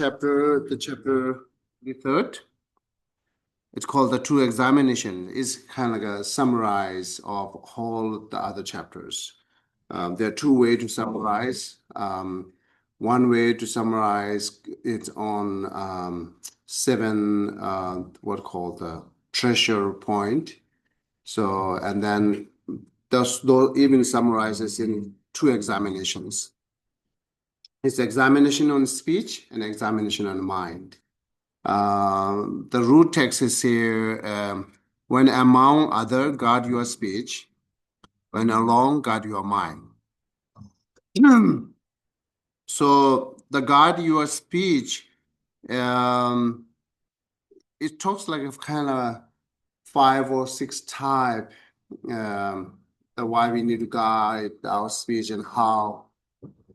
the third. It's called the true examination. It's kind of like a summarize of all the other chapters. There are two ways to summarize. One way to summarize it's on seven what called the treasure point. So and then those even summarizes in two examinations. It's examination on speech and examination on mind. The root text is here, when among other, guard your speech, when alone, guard your mind. So the guard your speech, it talks like a kind of 5 or 6 type, why we need to guide our speech and how,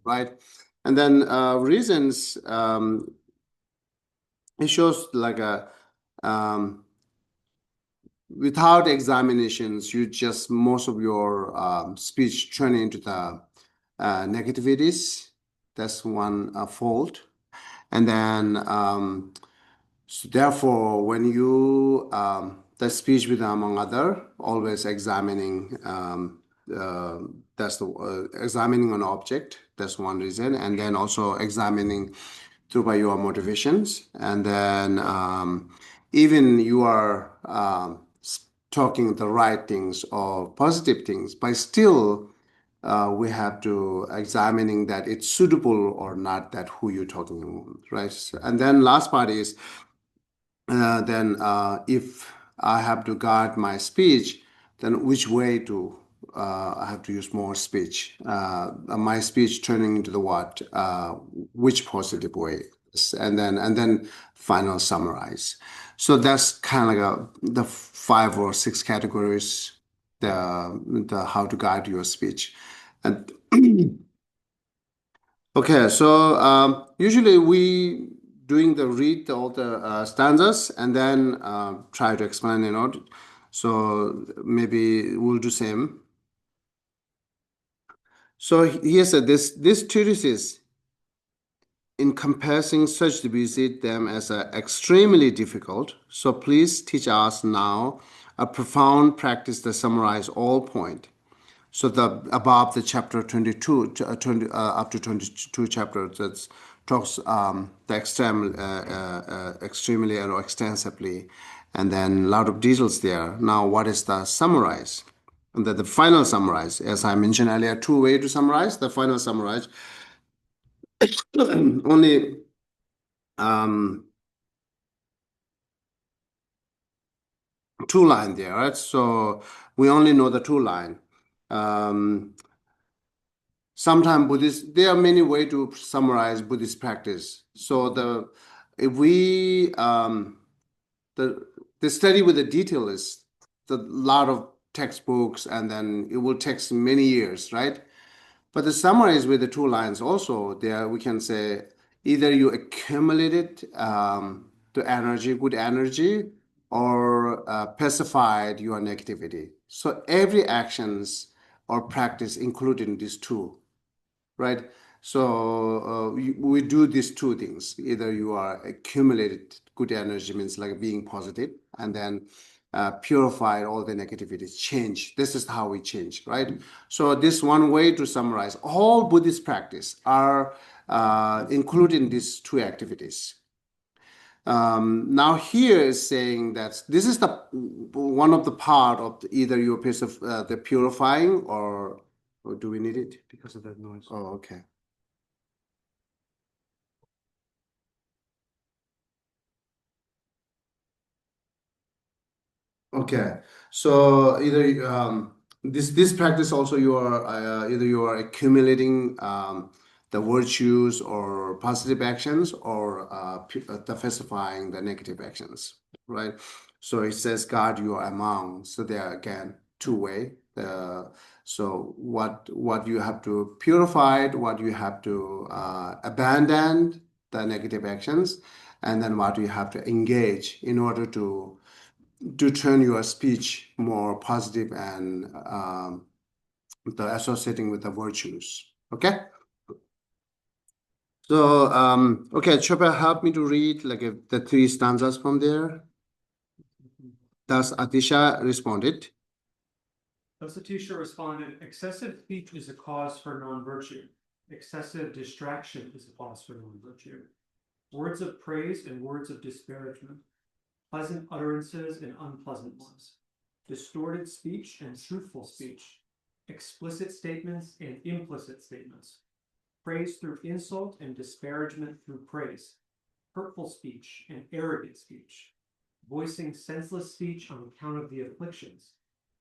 right? And then reasons, it shows like a without examinations, you just most of your speech turn into the negativities. That's one fault. And then so therefore, when you the speech with among other, always examining that's the examining an object. That's one reason, and then also examining through by your motivations, and then even you are talking the right things or positive things, but still we have to examining that it's suitable or not that who you're talking, right? And then last part is then if I have to guard my speech, then which way to I have to use more speech? My speech turning into the what? Which positive way? And then final summarize. So that's kind of like the 5 or 6 categories. The how to guide your speech. And okay, so usually we doing the read all the stanzas and then try to explain, so maybe we'll do same. So he said this treatise in compassing such to visit them as extremely difficult. So please teach us now a profound practice that summarize all point. So the above the chapter 22 up to 22 chapters that talks the extremely or extensively, and then a lot of details there. Now, what is the summarize? And the final summarize, as I mentioned earlier, 2 ways to summarize. The final summarize only 2 line there, right? So we only know the 2 line. Sometimes Buddhist, there are many ways to summarize Buddhist practice. So if we the study with the detail is the lot of textbooks, and then it will take many years, right? But the summary is with the 2 lines also. There we can say either you accumulated the energy, good energy, or pacified your negativity. So every actions or practice included in these 2, right? So we do these 2 things. Either you are accumulated good energy, means like being positive, and then purify all the negativities, change. This is how we change, right? So this one way to summarize all Buddhist practice are included in these 2 activities. Now here is saying that this is the one of the part of either your piece of the purifying, or do we need it? Because of that noise. Oh, okay. Okay, so either this practice also you are either you are accumulating the virtues or positive actions, or diversifying the negative actions, right? So it says guard your amount. So there are again 2 way. So what you have to purify, what you have to abandon the negative actions, and then what you have to engage in order to turn your speech more positive and the associating with the virtues. Okay. So, okay, Chopper, help me to read like the three stanzas from there. Thus Atisha responded. Thus Atisha responded, excessive speech is a cause for non-virtue. Excessive distraction is a cause for non-virtue. Words of praise and words of disparagement. Pleasant utterances and unpleasant ones. Distorted speech and truthful speech. Explicit statements and implicit statements. Praise through insult and disparagement through praise. Hurtful speech and arrogant speech. Voicing senseless speech on account of the afflictions.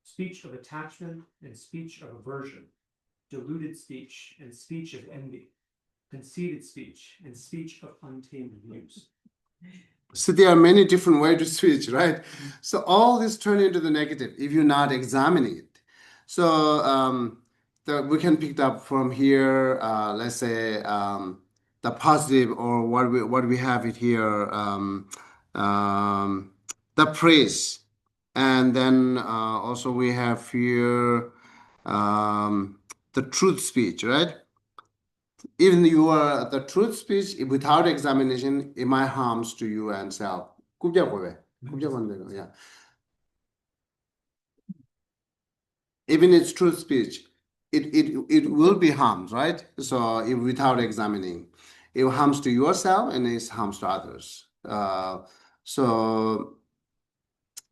Speech of attachment and speech of aversion. Deluded speech and speech of envy. Conceited speech and speech of untamed views. So there are many different ways to switch, right? So all this turn into the negative if you're not examining it. So we can pick up from here, let's say the positive or what we have it here, the praise. And then also we have here the truth speech, right? Even you are the truth speech without examination, it might harms to you and self. Yeah. Even it's truth speech, it will be harms, right? So if without examining, it harms to yourself and it harms to others. So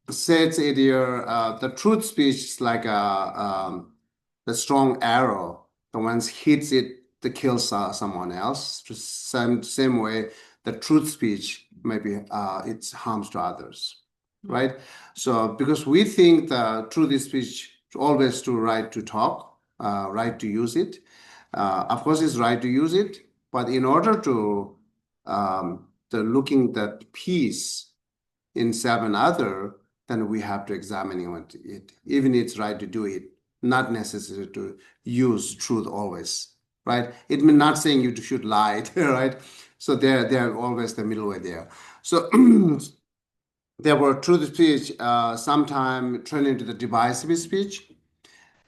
says it here, the truth speech is like the strong arrow. The ones hits it to kill someone else. Just same way, the truth speech maybe it harms to others, right? So because we think the truth speech always to right to talk, right to use it. Of course, it's right to use it, but in order to the looking that peace in self and other, then we have to examine it. Even it's right to do it, not necessary to use truth always, right? It means not saying you should lie, right? So they're always the middle way there. So there were truth speech sometimes turn into the divisive speech.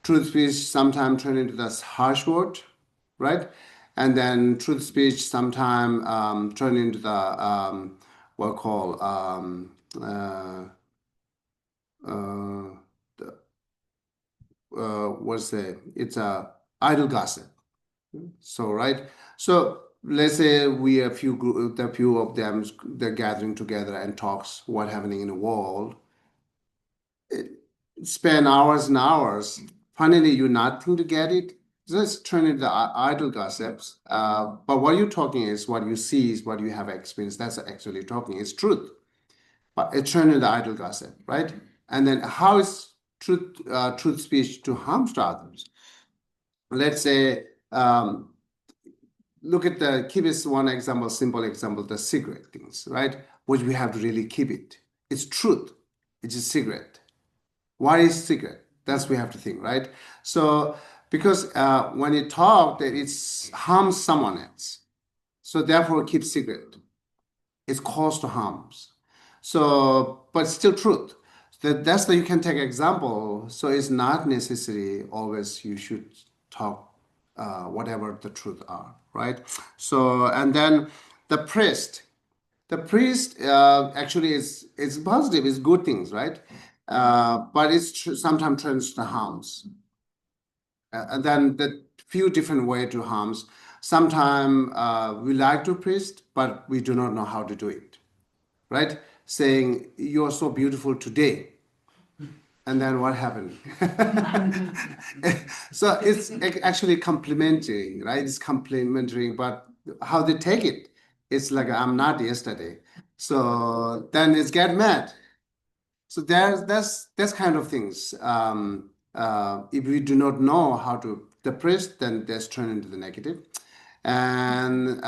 Truth speech sometimes turn into the harsh word, right? And then truth speech sometimes turn into the what call uh, what's the it's a idle gossip. So right. So let's say we a few group, the few of them they're gathering together and talks what happening in the world. Spend hours and hours. Finally, you nothing to get it. Just turn into idle gossips. But what you're talking is what you see is what you have experienced. That's actually talking. It's truth. But it turned into idle gossip, right? And then how is truth speech to harm to others? Let's say, look at keep this one example, simple example, the cigarette things, right? Which we have to really keep it. It's truth. It's a cigarette. Why is cigarette? That's we have to think, right? So because when you talk, that it harms someone else. So therefore, keep secret. It's cause to harms. So, but still truth. That's the you can take example. So it's not necessary always you should talk whatever the truth are, right? So and then the priest. The priest actually is positive, is good things, right? But it's sometimes turns to harms. And then the few different way to harms. Sometimes we like to priest, but we do not know how to do it, right? Saying you're so beautiful today, and then what happened? So it's actually complimenting, right? It's complimenting, but how they take it, it's like I'm not yesterday. So then it's get mad. So that's kind of things. If we do not know how to depress, then that's turn into the negative. And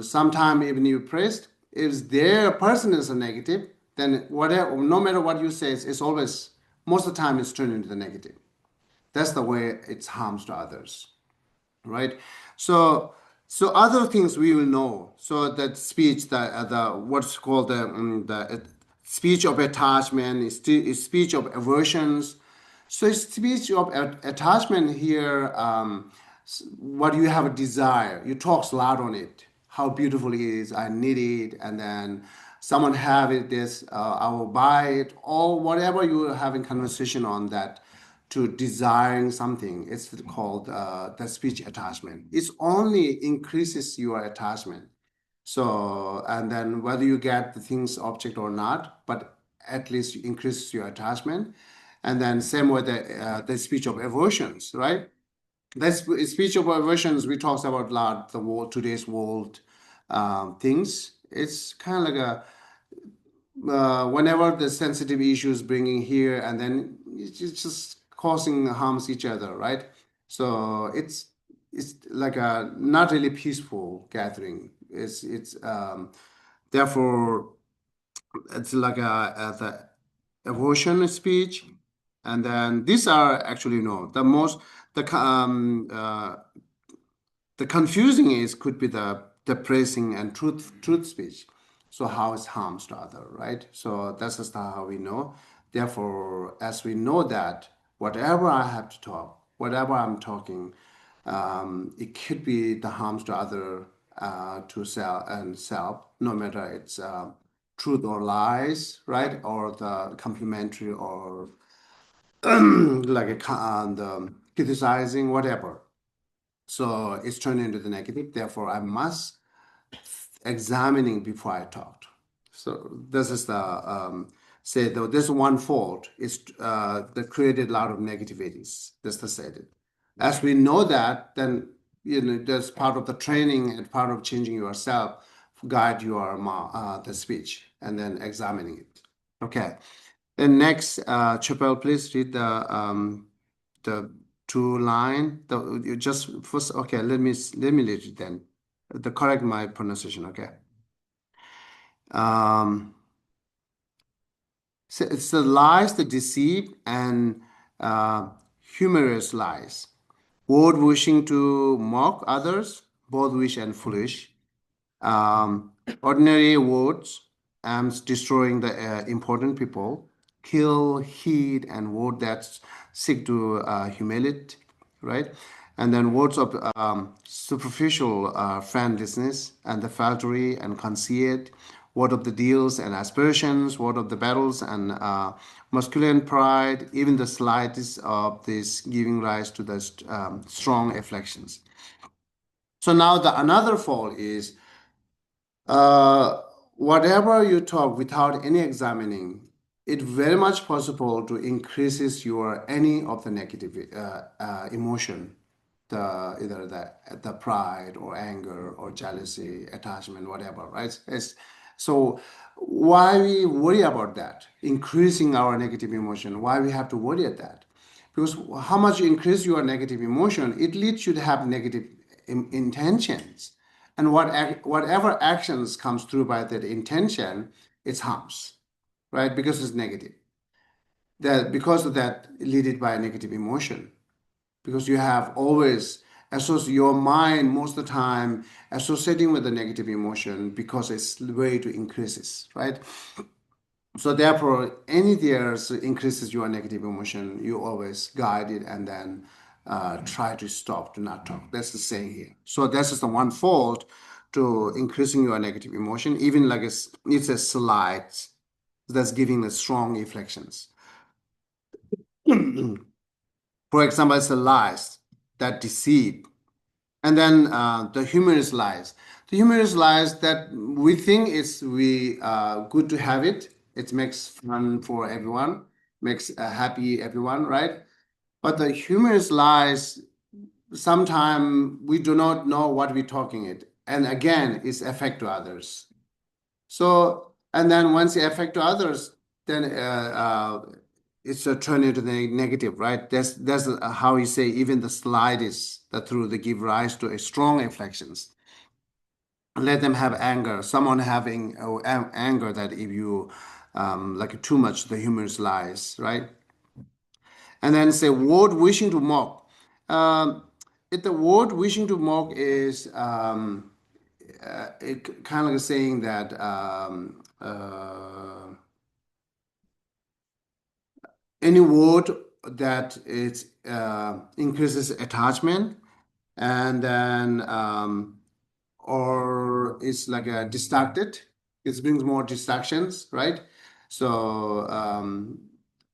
sometimes even you pressed, if their person is a negative, then whatever, no matter what you say, it's always most of the time it's turned into the negative. That's the way it harms to others, right? So other things we will know. So that speech, the what's called the speech of attachment, is speech of aversions. So speech of attachment here, what you have a desire, you talk loud on it. how beautiful it is, I need it, and then someone have it, this, I will buy it, or whatever you are having conversation on that to desiring something. It's called the speech attachment. It only increases your attachment. So, and then whether you get the things object or not, but at least you increases your attachment. And then same with the speech of aversions, right? That's speech of aversions. We talked about a lot the world, today's world things. It's kind of like a whenever the sensitive issues bringing here, and then it's just causing harms each other, right? So it's like a not really peaceful gathering. It's therefore it's like the abortion speech, and then these are actually no the most the the confusing is could be the praising and truth speech. So how it harms to other, right? So that's just how we know. Therefore, as we know that whatever I have to talk, whatever I'm talking, it could be the harms to other, to self and self, no matter it's truth or lies, right? Or the complimentary or like the criticizing, whatever. So it's turned into the negative. Therefore, I must examining before I talked. So this is the say though this one fault is that created a lot of negativities. That's the said it. As we know that, then that's part of the training and part of changing yourself, guide your the speech and then examining it. Okay. Then next, Chapel, please read the two line. The you just first. Okay, let me read it then. The correct my pronunciation. Okay. Um, so it's the lies, the deceit, and uh, humorous lies. Word wishing to mock others, both wish and foolish. Ordinary words destroying the important people, kill, heed, and word that seek to humiliate, right? And then words of superficial friendlessness and the flattery and conceit, word of the deals and aspirations, word of the battles and masculine pride, even the slightest of this giving rise to the strong afflictions. So now the another fall is uh, whatever you talk without any examining, it very much possible to increases your any of the negative emotion, the either the pride or anger or jealousy, attachment, whatever, right? So why we worry about that, increasing our negative emotion? Why we have to worry at that? Because how much you increase your negative emotion, it leads you to have negative intentions, and whatever actions comes through by that intention, it harms, right? Because it's negative. That because of that, leaded by a negative emotion. Because you have always associate your mind most of the time associating with the negative emotion because it's the way to increases, right? So therefore, any there's increases your negative emotion, you always guide it and then try to stop, to not talk. That's the saying here. So that's just the one fault to increasing your negative emotion, even like it's a slight that's giving the strong inflections. For example, it's the lies that deceive. And then the humorous lies. The humorous lies that we think it's we good to have it. It makes fun for everyone, makes happy everyone, right? But the humorous lies, sometimes we do not know what we're talking it, and again, it's affect to others. So, and then once it affect to others, then it's a turn into the negative, right? That's how you say even the slightest that through they give rise to a strong afflictions. Let them have anger. Someone having anger that if you like too much, the humorous lies, right? And then say word wishing to mock. If the word wishing to mock is it kind of like saying that any word that it increases attachment, and then or it's like a distracted. It brings more distractions, right? So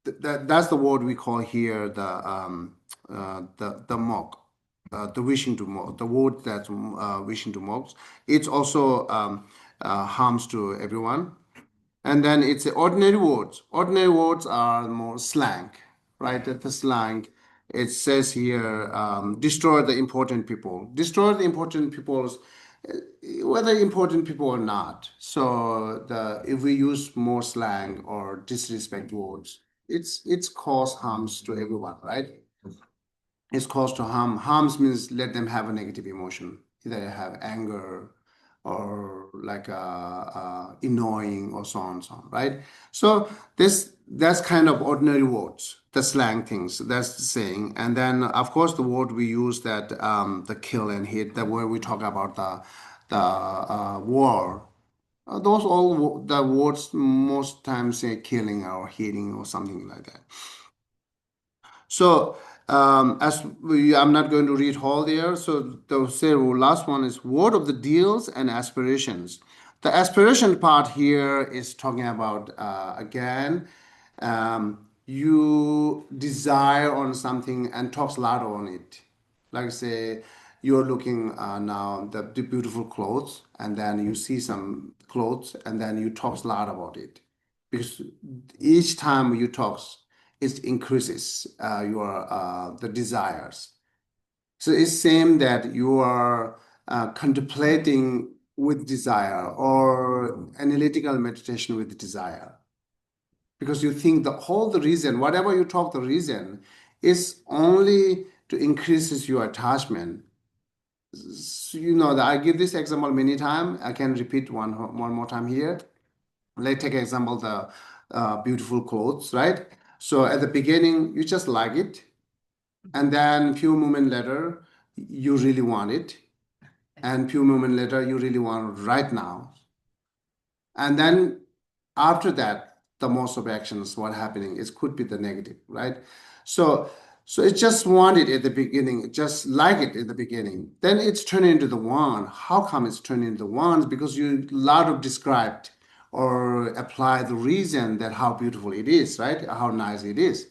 that's the word we call here the mock, the wishing to mock, the word that's wishing to mock. It's also harms to everyone. And then it's ordinary words. Ordinary words are more slang, right? The slang. It says here, destroy the important people. Destroy the important people's, whether important people or not. So if we use more slang or disrespect words, it's cause harms to everyone, right? It's cause to harm. Harms means let them have a negative emotion. Either have anger or like annoying or so on and so on, right? So that's kind of ordinary words, the slang things. That's the saying. And then of course the word we use that the kill and hit, the word we talk about the war. Those all the words most times say killing or hitting or something like that. So, I'm not going to read all there. So the say last one is word of the deals and aspirations. The aspiration part here is talking about again, you desire on something and talks a lot on it. Like say you're looking now the beautiful clothes, and then you see some clothes, and then you talk a lot about it because each time you talk it increases your the desires. So it's same that you are contemplating with desire or analytical meditation with desire because you think the whole the reason whatever you talk the reason is only to increases your attachment. So, that I give this example many times. I can repeat one more time here. Let's take example the beautiful clothes, right? So at the beginning, you just like it, and then few moments later, you really want it, and few moments later, you really want it right now, and then after that, the most of actions, what happening, it could be the negative, right? So, so it just wanted at the beginning, just like it at the beginning. Then it's turning into the one. How come it's turning into the ones? Because you lot of described or apply the reason that how beautiful it is, right? How nice it is.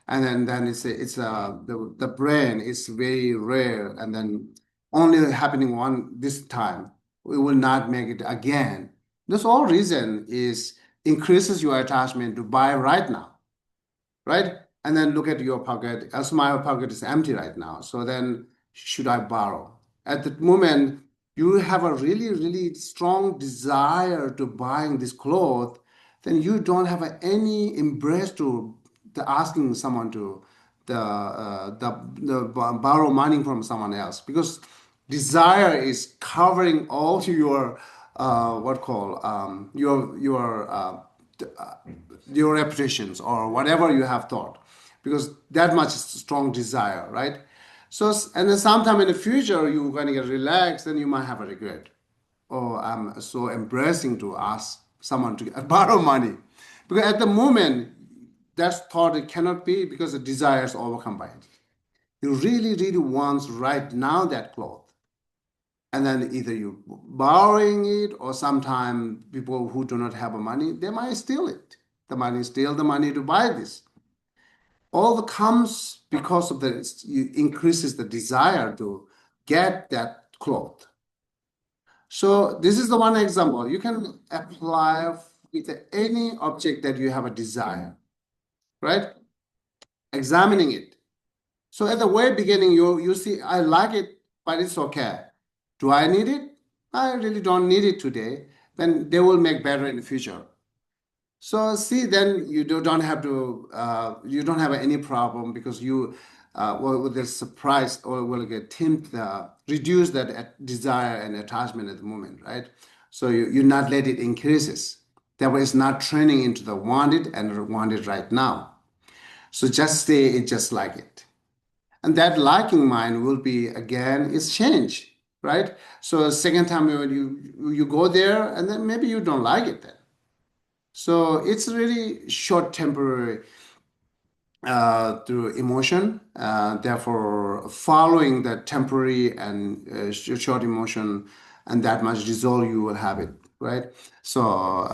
And then the brain is very rare, and then only happening one this time. We will not make it again. This whole reason is increases your attachment to buy right now, right? And then look at your pocket. Also, my pocket is empty right now. So then, should I borrow? At the moment, you have a really, really strong desire to buying this cloth, then you don't have any embrace to the asking someone to borrow money from someone else because desire is covering all your what call your reputations or whatever you have thought because that much strong desire, right? So and then sometime in the future you're going to get relaxed and you might have a regret. Oh, I'm so embarrassing to ask someone to borrow money because at the moment that thought it cannot be because the desire is overcome by it. You really, really want right now that cloth. And then either you borrowing it or sometime people who do not have money, they might steal it. The money, steal the money to buy this. All that comes because of the increases the desire to get that cloth. So this is the one example. You can apply with any object that you have a desire, right? Examining it. So at the very beginning, you see, I like it, but it's okay. Do I need it? I really don't need it today. Then they will make better in the future. So see, then don't have to, you don't have any problem because you will get surprised or will get reduce that desire and attachment at the moment, right? So you not let it increases. That way it's not turning into the wanted and wanted right now. So just stay it just like it. And that liking mind will be again, it's change, right? So second time when you go there and then maybe you don't like it then. So it's really short temporary through emotion. Therefore, following that temporary and short emotion and that much resolve you will have it, right? So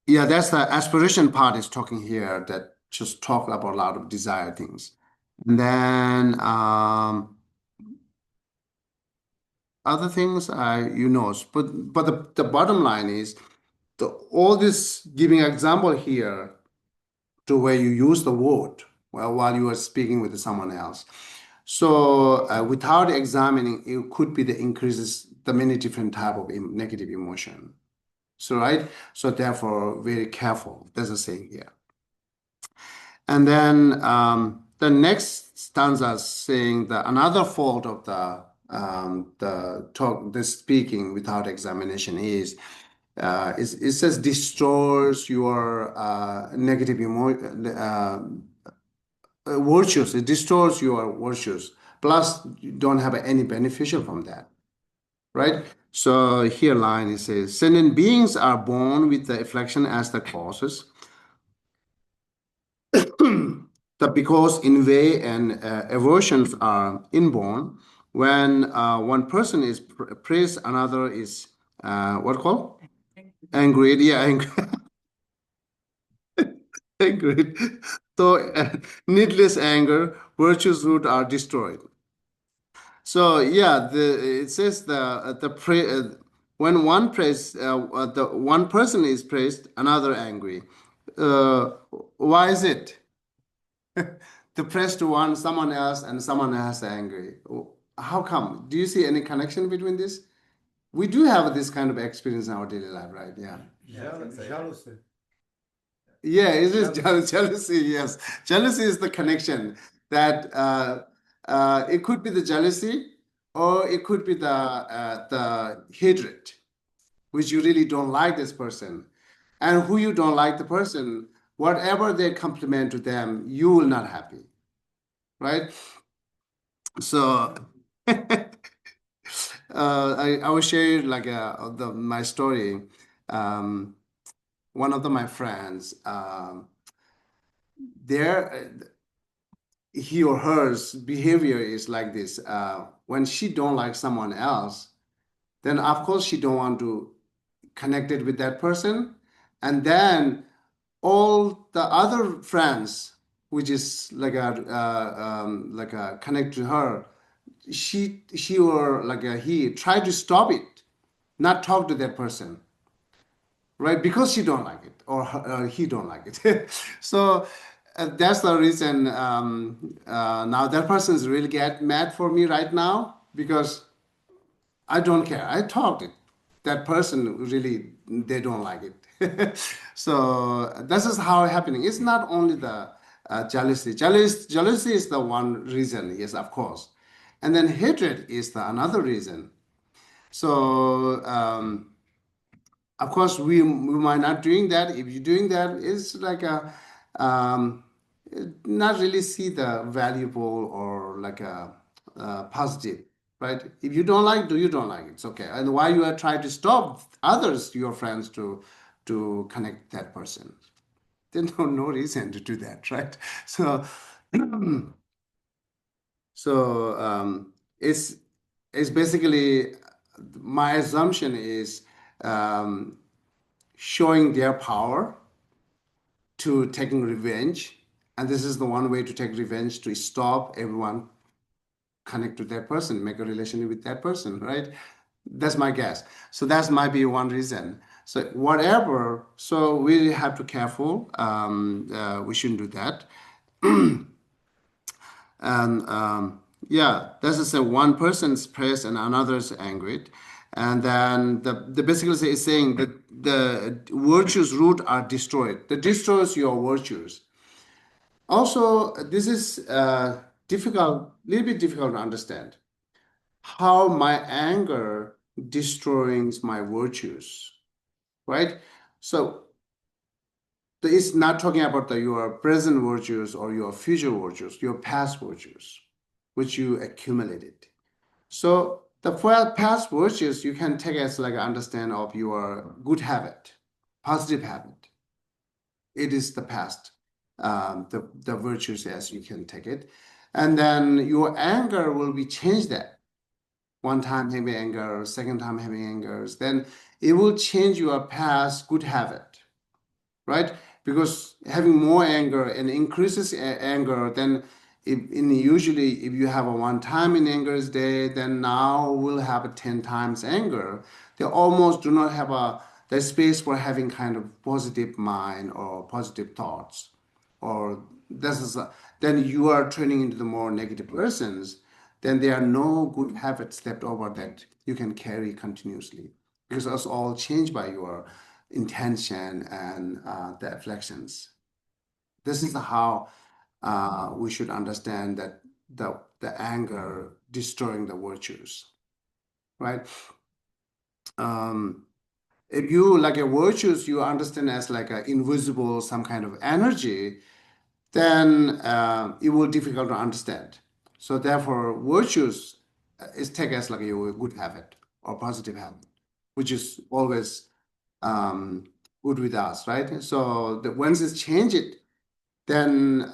yeah, that's the aspiration part is talking here that just talk about a lot of desire things. And then other things but the bottom line is all this giving example here to where you use the word while you are speaking with someone else. So without examining, it could be the increases the many different type of negative emotion. So right, so therefore very careful. There's a saying here. And then the next stanza is saying that another fault of the speaking without examination is it says destroys your negative virtues. It destroys your virtues. Plus, you don't have any beneficial from that, right? So here line it says, sentient beings are born with the affliction as the causes. That because envy and aversions are inborn, when one person is praised, another is what called? Angry. Yeah, angry. Angry. So needless anger, virtues root are destroyed. So yeah, it says when one the one person is praised, another angry. Uh, why is it? To press to someone else, and someone else angry. How come? Do you see any connection between this? We do have this kind of experience in our daily life, right? Yeah. Jealousy. Yeah, it is jealousy. Yes, jealousy is the connection that it could be the jealousy, or it could be the hatred, which you really don't like this person, and who you don't like the person, whatever they compliment to them, you will not happy, right? So I will share like my story. Um, One of my friends, there he or her behavior is like this. When she don't like someone else, then of course she don't want to connect it with that person, and then all the other friends, which is like a connect to her, she or he try to stop it, not talk to that person, right? Because she don't like it, or he don't like it. So that's the reason. Now that person is really get mad for me right now because I don't care. I talked it. That person really they don't like it. So this is how happening. It's not only the jealousy. Jealousy is the one reason. Yes, of course, and then hatred is the another reason. So. Of course, we might not doing that. If you're doing that, it's like a um, not really see the valuable or like a positive, right? If you don't like, you don't like it. It's okay. And why you are trying to stop others, your friends, to connect that person? There's no reason to do that, right? So it's basically my assumption is. Um, Showing their power to taking revenge. And this is the one way to take revenge to stop everyone connect to that person, make a relationship with that person, right? That's my guess. So that might be one reason. So whatever, so we have to careful. We shouldn't do that. And yeah, this is a one person's praise and another's angered. And then the basically is saying that the virtues root are destroyed. That destroys your virtues. Also, this is difficult, little bit difficult to understand. How my anger destroys my virtues, right? So it's not talking about your present virtues or your future virtues, your past virtues, which you accumulated. So the past virtues you can take as like understand of your good habit, positive habit. It is the past, the virtues as you can take it, and then your anger will be changed that. one time having anger, second time having angers, then it will change your past good habit, right? Because having more anger and increases anger, then usually if you have a one time in anger's day, then now we'll have a 10 times anger. They almost do not have the space for having kind of positive mind or positive thoughts. Or then you are turning into the more negative persons. Then there are no good habits left over that you can carry continuously because it's all changed by your intention and the afflictions. This is how we should understand that the anger destroying the virtues, right? If you like a virtues, you understand as like an invisible some kind of energy, then it will difficult to understand. So therefore, virtues is taken as like a good habit or positive habit, which is always good with us, right? So once it's changed it, then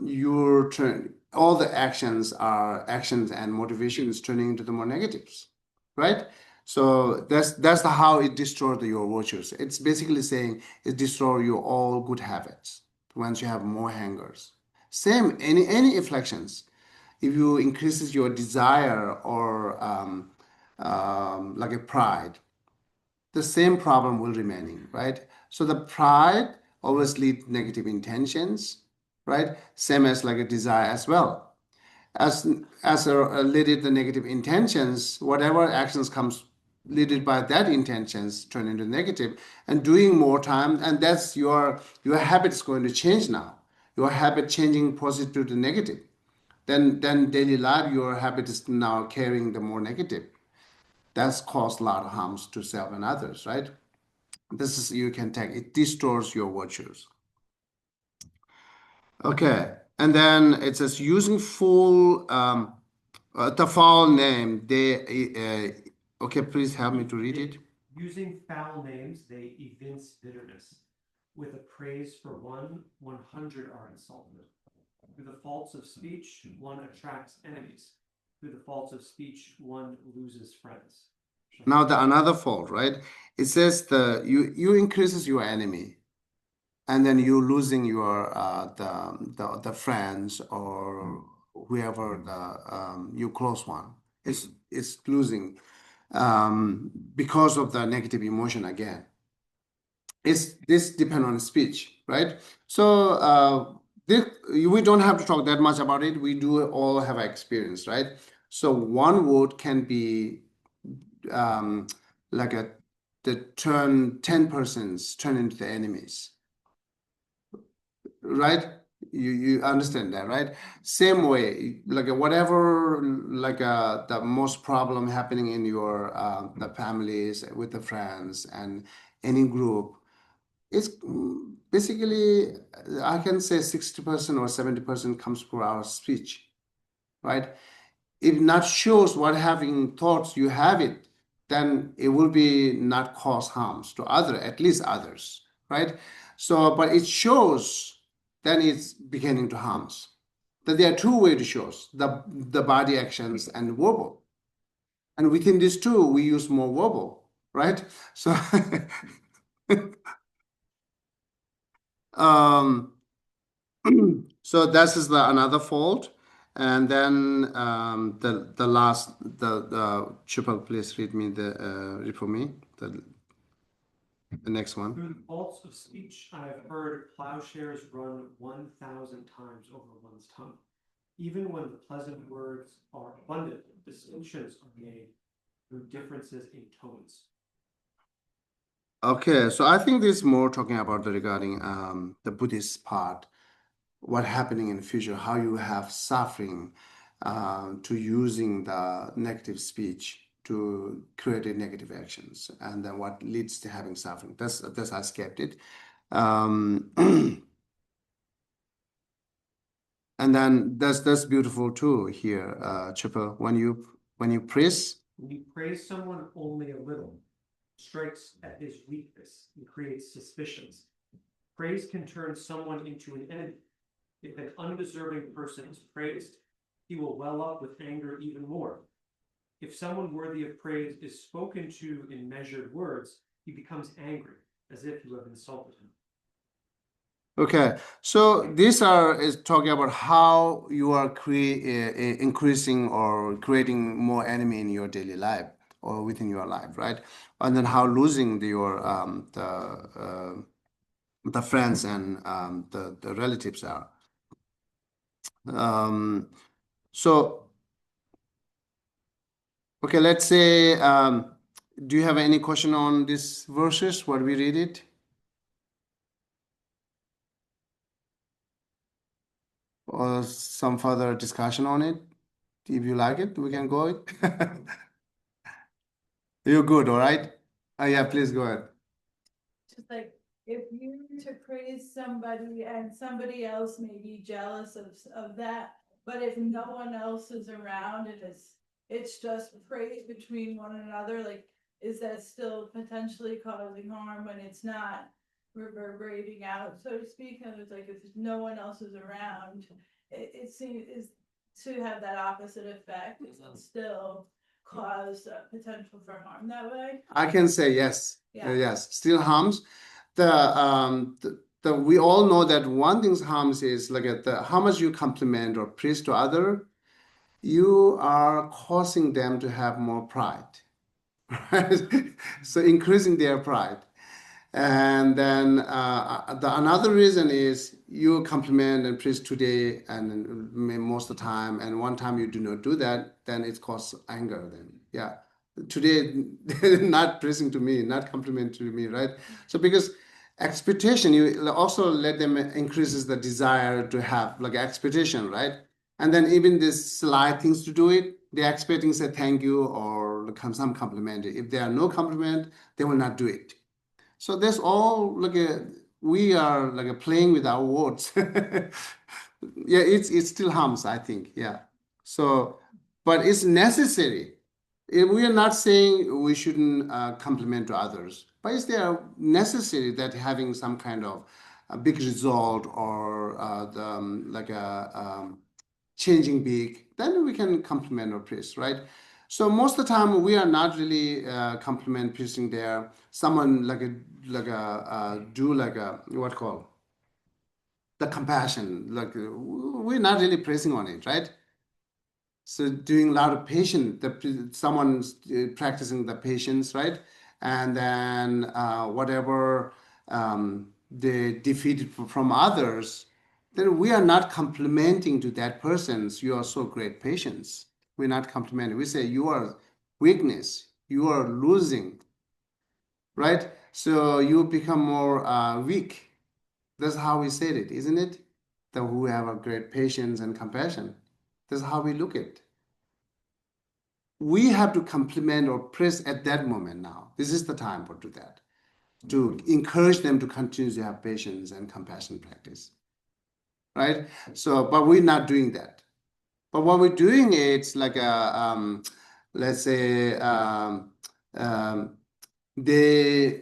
your turn all the actions are actions and motivations turning into the more negatives, right? So that's how it destroys your virtues. It's basically saying it destroys your all good habits once you have more hangers. Same any afflictions. If you increases your desire or like a pride, the same problem will remaining, right? So the pride always lead negative intentions, right? Same as like a desire as well. As leaded the negative intentions, whatever actions comes leaded by that intentions turn into negative and doing more time, and that's your habit is going to change now. Your habit changing positive to negative. Then daily life, your habit is now carrying the more negative. That's caused a lot of harms to self and others, right? This is you can take it distorts your virtues. Okay, and then it says using full the foul name. Okay, please help me to read it. Using foul names, they evince bitterness. With a praise for one, 100 are insulted. Through the faults of speech, one attracts enemies. Through the faults of speech, one loses friends. Now the another fault, right? It says you increases your enemy, and then you losing your the friends or whoever the your close one is losing because of the negative emotion again. This depend on speech, right? So we don't have to talk that much about it. We do all have experience, right? So one word can be um, like the turn 10 persons turn into the enemies, right? You understand that, right? Same way, like whatever, like the most problem happening in your the families with the friends and any group, it's basically I can say 60% or 70% comes from our speech, right? If not shows what having thoughts you have it, then it will be not cause harms to other, at least others, right? So, but it shows, then it's beginning to harms. That there are two ways to shows the body actions and verbal. And within these two, we use more verbal, right? So um so that is the another fault. And then the last the Chupal, please read for me the next one. Through the faults of speech, I have heard plowshares run 1,000 times over one's tongue. Even when the pleasant words are abundant, distinctions are made through differences in tones. Okay, so I think this is more talking about regarding the Buddhist part, what happening in the future, how you have suffering to using the negative speech to create a negative actions, and then what leads to having suffering. That's I skipped it. Um, and then that's beautiful too here, Chipper. When you praise. When you praise someone only a little, strikes at his weakness and creates suspicions. Praise can turn someone into an enemy. If an undeserving person is praised, he will well up with anger even more. If someone worthy of praise is spoken to in measured words, he becomes angry, as if you have insulted him. Okay, so these is talking about how you are increasing or creating more enemy in your daily life or within your life, right? And then how losing the friends and the relatives are. So okay, let's say, do you have any question on these verses? What we read it? Or some further discussion on it? If you like it, we can go it. You're good, all right? Yeah, please go ahead. Just like if you were to praise somebody and somebody else may be jealous of that, but if no one else is around and it's just praise between one another, like is that still potentially causing harm when it's not reverberating out, so to speak? And it's like if no one else is around, it seems is to have that opposite effect. Is it still cause potential for harm that way? I can say yes. Yeah. Yes, still harms. We all know that one thing harms is like how much you compliment or praise to other, you are causing them to have more pride, right? So increasing their pride. And then another reason is you compliment and praise today and most of the time, and one time you do not do that, then it causes anger. Then yeah, today they're not praising to me, not compliment to me, right? So because expectation, you also let them increases the desire to have like expectation, right? And then even these slight things to do it, they're expecting say thank you or some compliment. If there are no compliment, they will not do it. So that's all like we are like playing with our words. Yeah, it still harms, I think. Yeah. So, but it's necessary. We are not saying we shouldn't compliment to others, but is there necessary that having some kind of a big result or like a changing big, then we can compliment or praise, right? So most of the time we are not really compliment praising there. Someone do like a what call the compassion, like we're not really praising on it, right? So doing a lot of patient, someone's practicing the patience, right? And then whatever they defeated from others, then we are not complimenting to that person's, you are so great patience. We're not complimenting. We say you are weakness, you are losing, right? So you become more weak. That's how we said it, isn't it? That we have a great patience and compassion. That's how we look at it. We have to compliment or praise at that moment now. This is the time for do that, to encourage them to continue to have patience and compassion practice, right? So, but we're not doing that. But what we're doing is like let's say they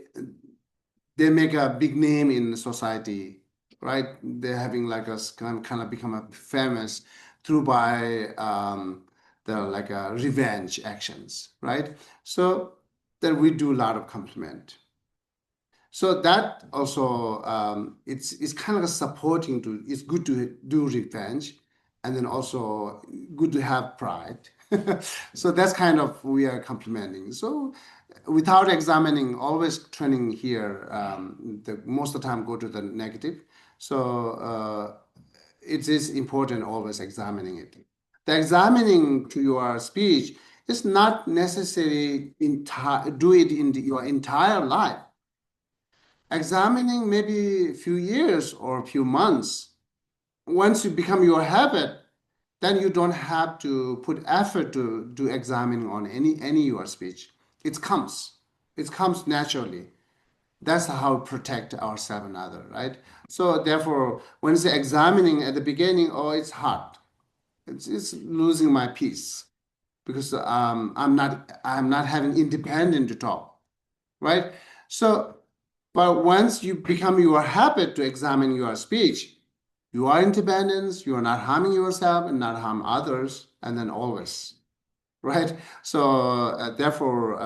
make a big name in society, right? They're having like a kind of become a famous through by the like revenge actions, right? So then we do a lot of compliment. So that also it's kind of a supporting to. It's good to do revenge, and then also good to have pride. So that's kind of we are complimenting. So without examining, always training here. The most of the time go to the negative. So it is important always examining it. The examining to your speech is not necessary do it in your entire life. Examining maybe a few years or a few months. Once you become your habit, then you don't have to put effort to do examining on any your speech. It comes. It comes naturally. That's how we protect ourselves and other, right? So therefore, when it's examining at the beginning, oh, it's hard. It's losing my peace because I'm not having independent to talk, right? So, but once you become your habit to examine your speech, you are independent, you are not harming yourself and not harm others, and then always. right? So therefore,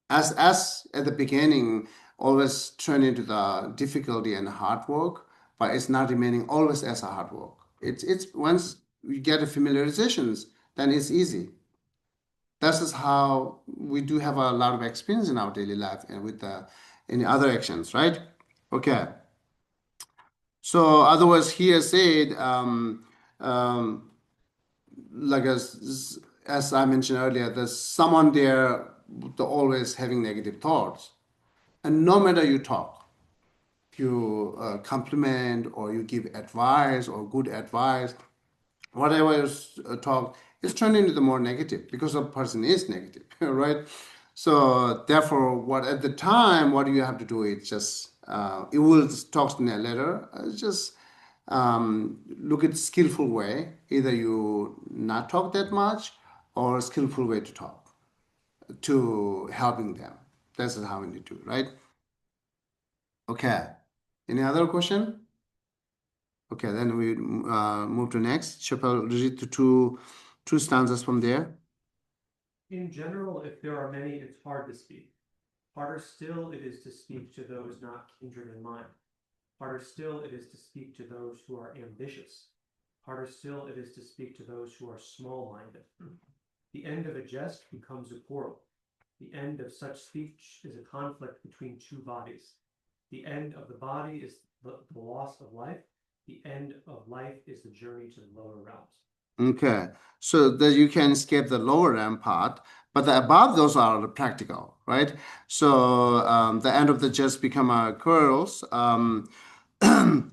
as at the beginning, always turn into the difficulty and hard work, but it's not remaining always as a hard work. It's once you get a familiarizations, then it's easy. This is how we do have a lot of experience in our daily life and with the any other actions, right? Okay. So otherwise, here said, like as I mentioned earlier, there's someone there always having negative thoughts, and no matter you talk, you compliment or you give advice or good advice, whatever you talk is turned into the more negative because the person is negative, right? So therefore, what at the time, what you have to do is just it will talk in a letter. Just look at skillful way. Either you not talk that much, or a skillful way to talk to helping them. That's how we need to, right? Okay. Any other question? Okay, then we move to next. Chappell, read the two stanzas from there. In general, if there are many, it's hard to speak. Harder still it is to speak to those not kindred in mind. Harder still it is to speak to those who are ambitious. Harder still it is to speak to those who are small-minded. The end of a jest becomes a quarrel. The end of such speech is a conflict between two bodies. The end of the body is the loss of life. The end of life is the journey to the lower realms. Okay, so that you can skip the lower RAM part, but the above those are practical, right? So the end of the just become a curls.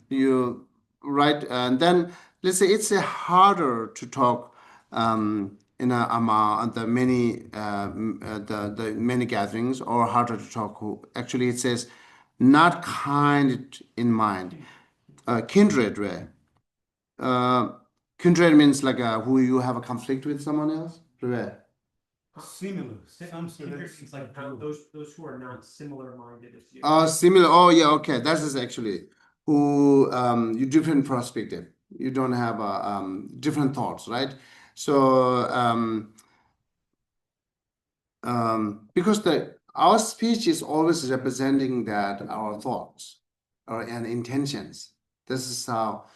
You right, and then let's say it's harder to talk in a among the many the many gatherings, or harder to talk. Who actually it says not kind in mind, kindred, right? Uh, Kindred means like who you have a conflict with someone else. Right. Similar. Kindred means like those who are not similar-minded as you. Similar. Oh yeah, okay. That is actually who you different perspective. You don't have different thoughts, right? So because the our speech is always representing that our thoughts or and intentions. This is how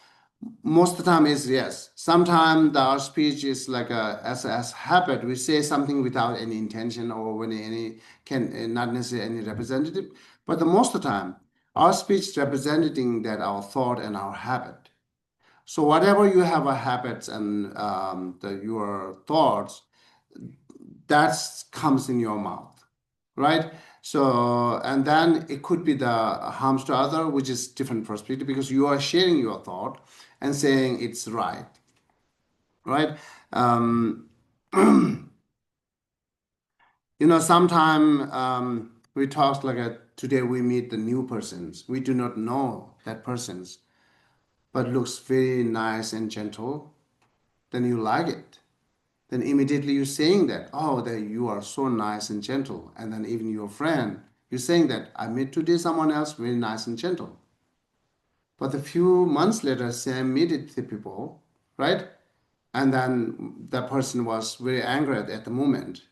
most of the time is yes. Sometimes our speech is like as habit. We say something without any intention or when any can not necessarily any representative. But the most of the time, our speech is representing that our thought and our habit. So whatever you have a habits and your thoughts, that comes in your mouth, right? So and then it could be the harms to other, which is different perspective because you are sharing your thought and saying it's right? Um, sometime we talk like today we meet the new persons. We do not know that persons, but looks very nice and gentle. Then you like it. Then immediately you're saying that, oh, that you are so nice and gentle. And then even your friend, you're saying that I met today someone else very nice and gentle. But a few months later, Sam meet the people, right? And then the person was very angry at the moment.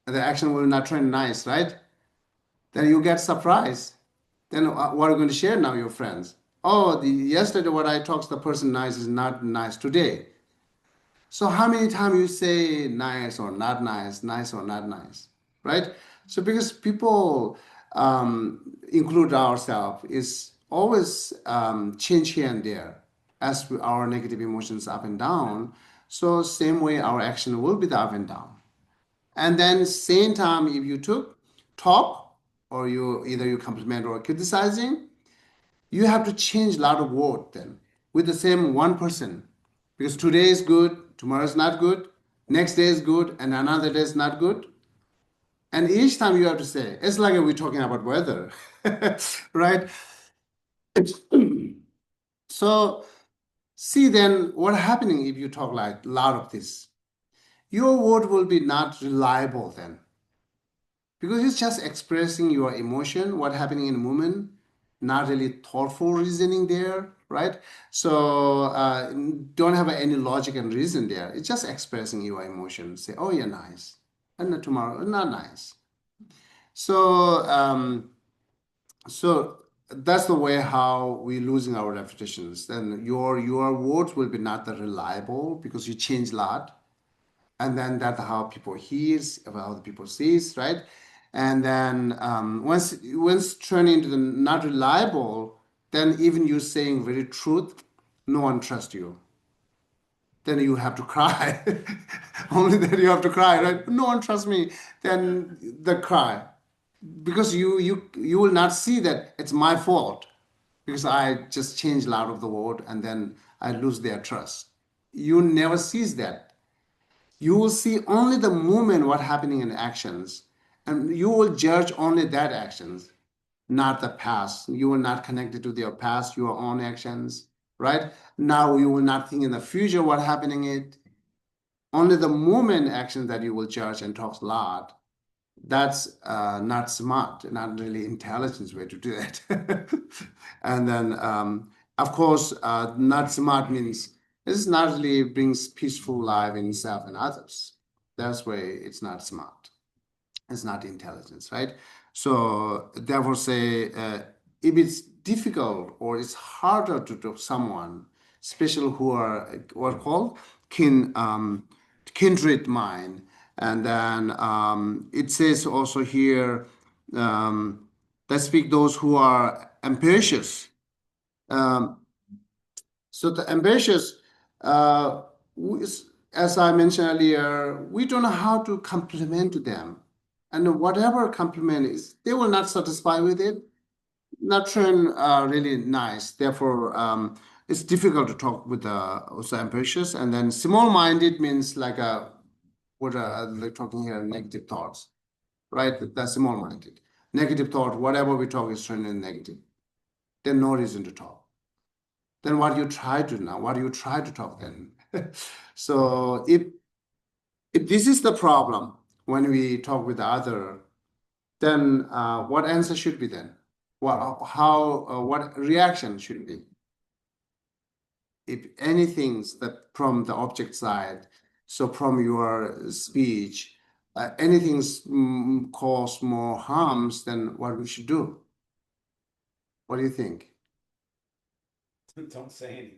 And the action will not turn nice, right? Then you get surprised. Then what are you going to share now, your friends? Oh, yesterday what I talked to the person nice is not nice today. So how many times you say nice or not nice or not nice, right? So because people include ourselves is always change here and there as our negative emotions up and down. So same way our action will be the up and down. And then same time if you took talk or you either you compliment or criticizing, you have to change a lot of word then with the same one person because today is good, tomorrow is not good, next day is good, and another day is not good. And each time you have to say, it's like we're talking about weather, right? So see then what happening if you talk like a lot of this. Your word will be not reliable then because it's just expressing your emotion, what happening in the moment, not really thoughtful reasoning there, right? So don't have any logic and reason there. It's just expressing your emotion. Say, oh, you're nice, and then tomorrow, not nice. So so that's the way how we're losing our reputations. Then your words will be not that reliable because you change a lot, and then that's how people hears, how the people sees, right? And then once turn into the not reliable, then even you saying very truth, no one trusts you. Then you have to cry. Only then you have to cry, right? No one trusts me. Then the cry, because you will not see that it's my fault because I just changed a lot of the word and then I lose their trust. You never sees that. You will see only the movement, what happening in actions, and you will judge only that actions, not the past. You will not connect it to your past, your own actions, right? Now you will not think in the future what happening it. Only the movement actions that you will judge and talk a lot. That's not smart, not really intelligent way to do it. And then, of course, not smart means this not really brings peaceful life in self and others. That's why it's not smart. It's not intelligence, right? So therefore, say if it's difficult or it's harder to talk someone, especially who are what called kindred mind, and then it says also here, let's speak those who are ambitious. Um, so the ambitious, uh, as I mentioned earlier, we don't know how to compliment to them. And whatever compliment is, they will not satisfy with it, not turn really nice. Therefore, it's difficult to talk with also ambitious. And then small-minded means like what like talking here, negative thoughts, right? That's small-minded. Negative thought, whatever we talk is turned into negative. Then no reason to talk. Then what you try to now? What do you try to talk then? So if this is the problem when we talk with the other, then what answer should be then? What reaction should be? If anything's that from the object side, so from your speech, anything's cause more harms, then what we should do? What do you think? Don't say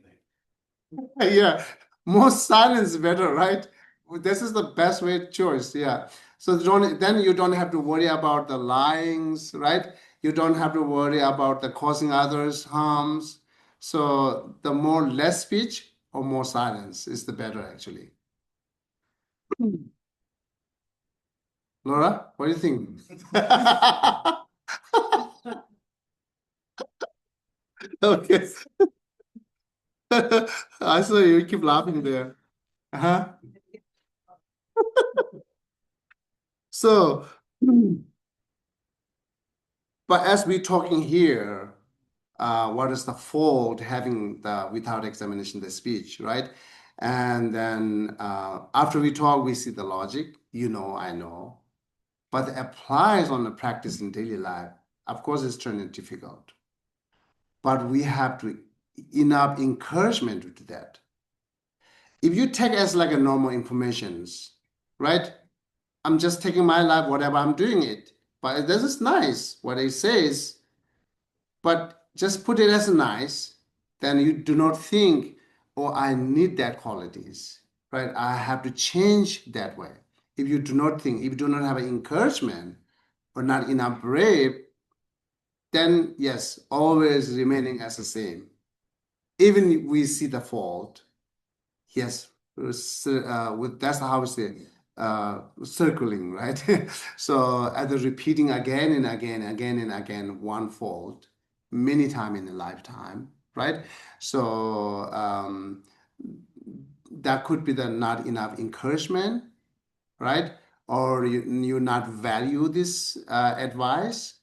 anything. Yeah, more silence is better, right? This is the best way choice. Yeah. So then you don't have to worry about the lyings, right? You don't have to worry about the causing others harms. So the more less speech or more silence is the better actually. Laura, what do you think? Okay. I saw you keep laughing there. Uh-huh. So, but as we're talking here, what is the fault having the without examination the speech, right? And then after we talk, we see the logic. You know, I know, but it applies on the practice in daily life. Of course, it's turning difficult, but we have to enough encouragement to do that. If you take as like a normal informations, right? I'm just taking my life, whatever I'm doing it. But this is nice, what it says, but just put it as nice, then you do not think, oh, I need that qualities, right? I have to change that way. If you do not think, if you do not have an encouragement or not enough brave, then yes, always remaining as the same. Even if we see the fault, yes, that's how we say circling, right? So either repeating again and again, again and again, one fault many times in a lifetime, right? So that could be the not enough encouragement, right? Or you not value this advice,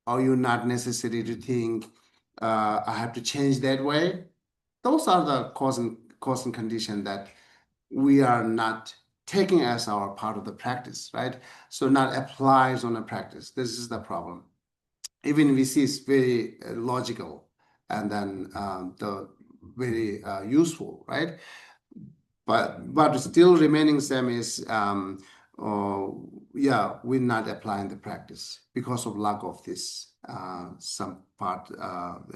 or you not necessary to think I have to change that way. Those are the causing condition that we are not taking as our part of the practice, right? So not applies on a practice. This is the problem. even we see it's very logical and then the very useful, right? But still remaining same is yeah, we're not applying the practice because of lack of this some part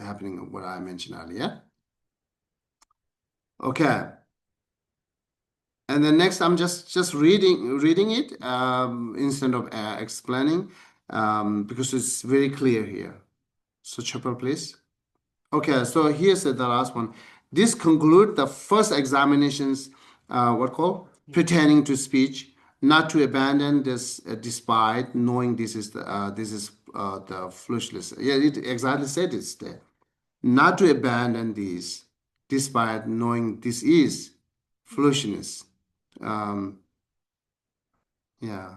happening what I mentioned earlier. Okay. And then next, I'm just reading it instead of explaining because it's very clear here. So chopper, please. Okay, so here's the last one. This conclude the first examinations. What called pertaining to speech, not to abandon this despite knowing this is the foolishness. Yeah, it exactly said it's there. Not to abandon these despite knowing this is foolishness. Um, yeah.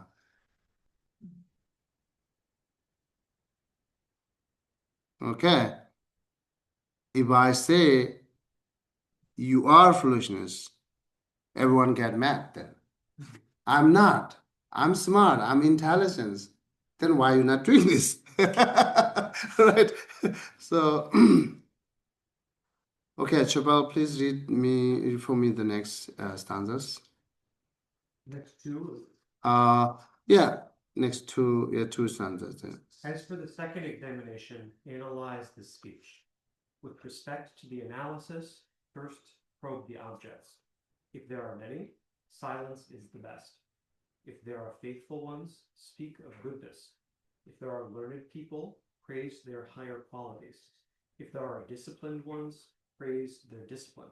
Okay. If I say you are foolishness, everyone get mad then. I'm not. I'm smart. I'm intelligent. Then why are you not doing this? Right? So, okay, Chopal, please read for me the next stanzas. Next two. Yeah, two stanzas. Yeah. As for the second examination, analyze the speech. With respect to the analysis, first probe the objects. If there are many, silence is the best. If there are faithful ones, speak of goodness. If there are learned people, praise their higher qualities. If there are disciplined ones, praise their discipline.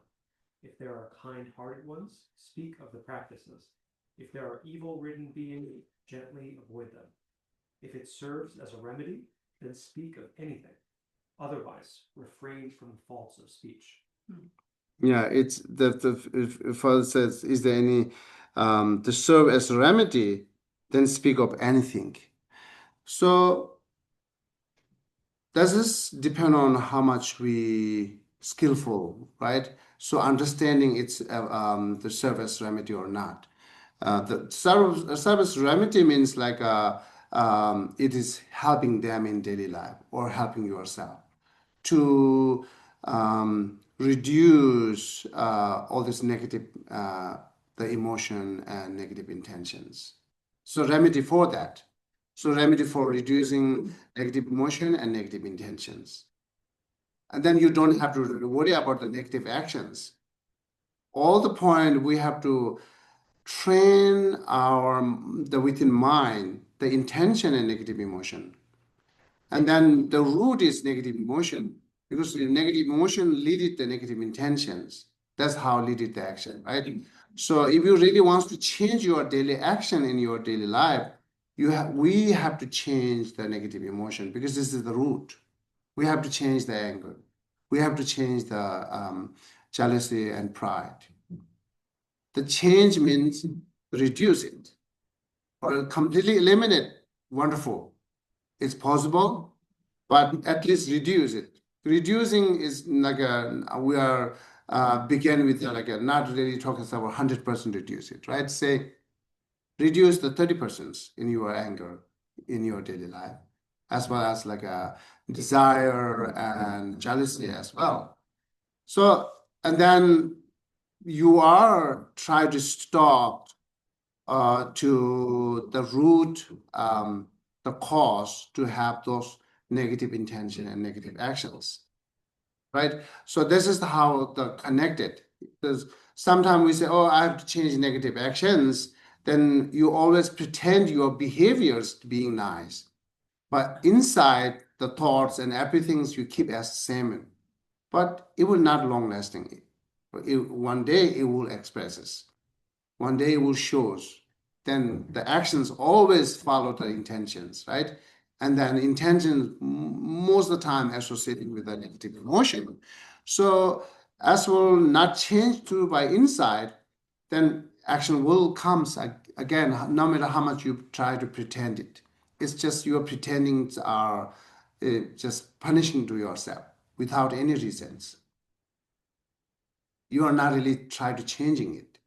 If there are kind-hearted ones, speak of the practices. If there are evil-ridden beings, gently avoid them. If it serves as a remedy, then speak of anything. Otherwise, refrain from the faults of speech. Yeah, it's if Father says, is there any to serve as a remedy, then speak of anything. So does this depend on how much we skillful, right? So understanding it's the service remedy or not. The service remedy means like it is helping them in daily life or helping yourself to reduce all this negative, the emotion and negative intentions. So remedy for that. So remedy for reducing negative emotion and negative intentions. And then you don't have to worry about the negative actions. All the point we have to train the within mind, the intention and negative emotion. And then the root is negative emotion because the negative emotion leaded the negative intentions. That's how leaded the action, right? So if you really want to change your daily action in your daily life, we have to change the negative emotion because this is the root. We have to change the anger. We have to change the jealousy and pride. The change means reduce it or completely eliminate. Wonderful. It's possible, but at least reduce it. Reducing is like we are begin with like not really talking about 100% reduce it, right? Say reduce the 30% in your anger in your daily life, as well as like a desire and jealousy as well. So, and then you are trying to stop to the root, the cause to have those negative intention and negative actions, right? So this is how the connected. Because sometimes we say, "Oh, I have to change negative actions." Then you always pretend your behaviors being nice, but inside the thoughts and everything you keep as same. But it will not long lasting. One day it will expresses. One day it will shows. Then the actions always follow the intentions, right? And then intentions most of the time associated with a negative emotion. So as will not change through by inside, then action will comes again, no matter how much you try to pretend it. It's just your pretendings are just punishing to yourself without any reasons. You are not really trying to changing it.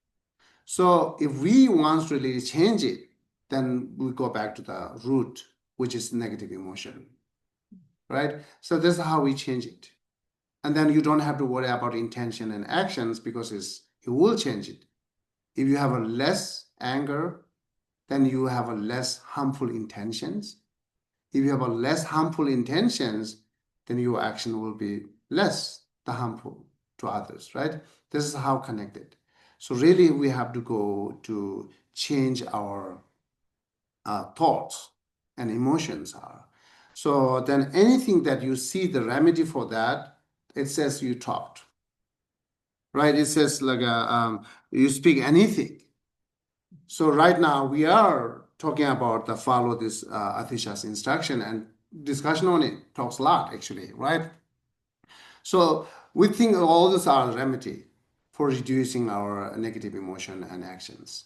So if we want to really change it, then we go back to the root, which is negative emotion. right? So this is how we change it. And then you don't have to worry about intention and actions because it will change it. If you have a less anger, then you have a less harmful intentions. If you have a less harmful intentions, then your action will be less the harmful to others, right? This is how connected. So really we have to go to change our thoughts and emotions are. So then anything that you see the remedy for that, it says you talked, right? It says like you speak anything. So right now we are talking about the follow this Atisha's instruction, and discussion on it talks a lot actually, right? So we think all these are remedy for reducing our negative emotion and actions.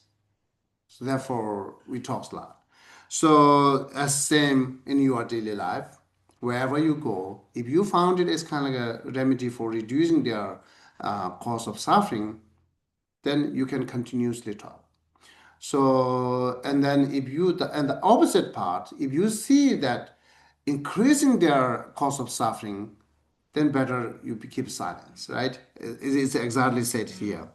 So therefore we talk a lot. So as same in your daily life, wherever you go, if you found it as kind of like a remedy for reducing their cause of suffering, then you can continuously talk. So, and then if you, and the opposite part, if you see that increasing their cause of suffering, then better you keep silence, right? It's exactly said here.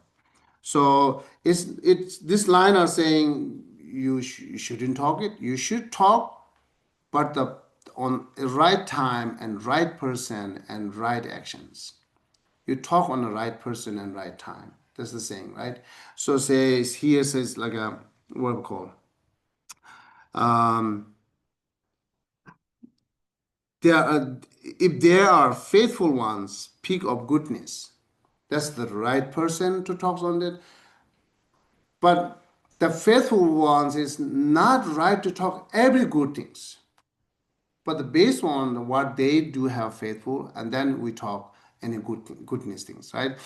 So it's this line are saying you shouldn't talk it. You should talk, but the on the right time and right person and right actions. You talk on the right person and right time. That's the saying, right? So says here says like a what we call um, there are, if there are faithful ones, speak of goodness. That's the right person to talk on it. But the faithful ones is not right to talk every good things, but based on what they do have faithful, and then we talk any goodness things, right?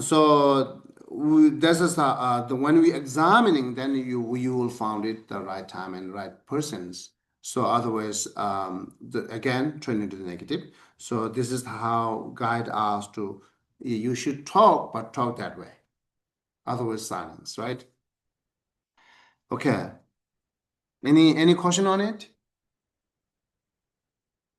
So this is the when we examining, then you will find it the right time and right persons. So otherwise, again, turn into the negative. So this is how guide us to you should talk, but talk that way. Otherwise, silence, right? Okay. Any question on it?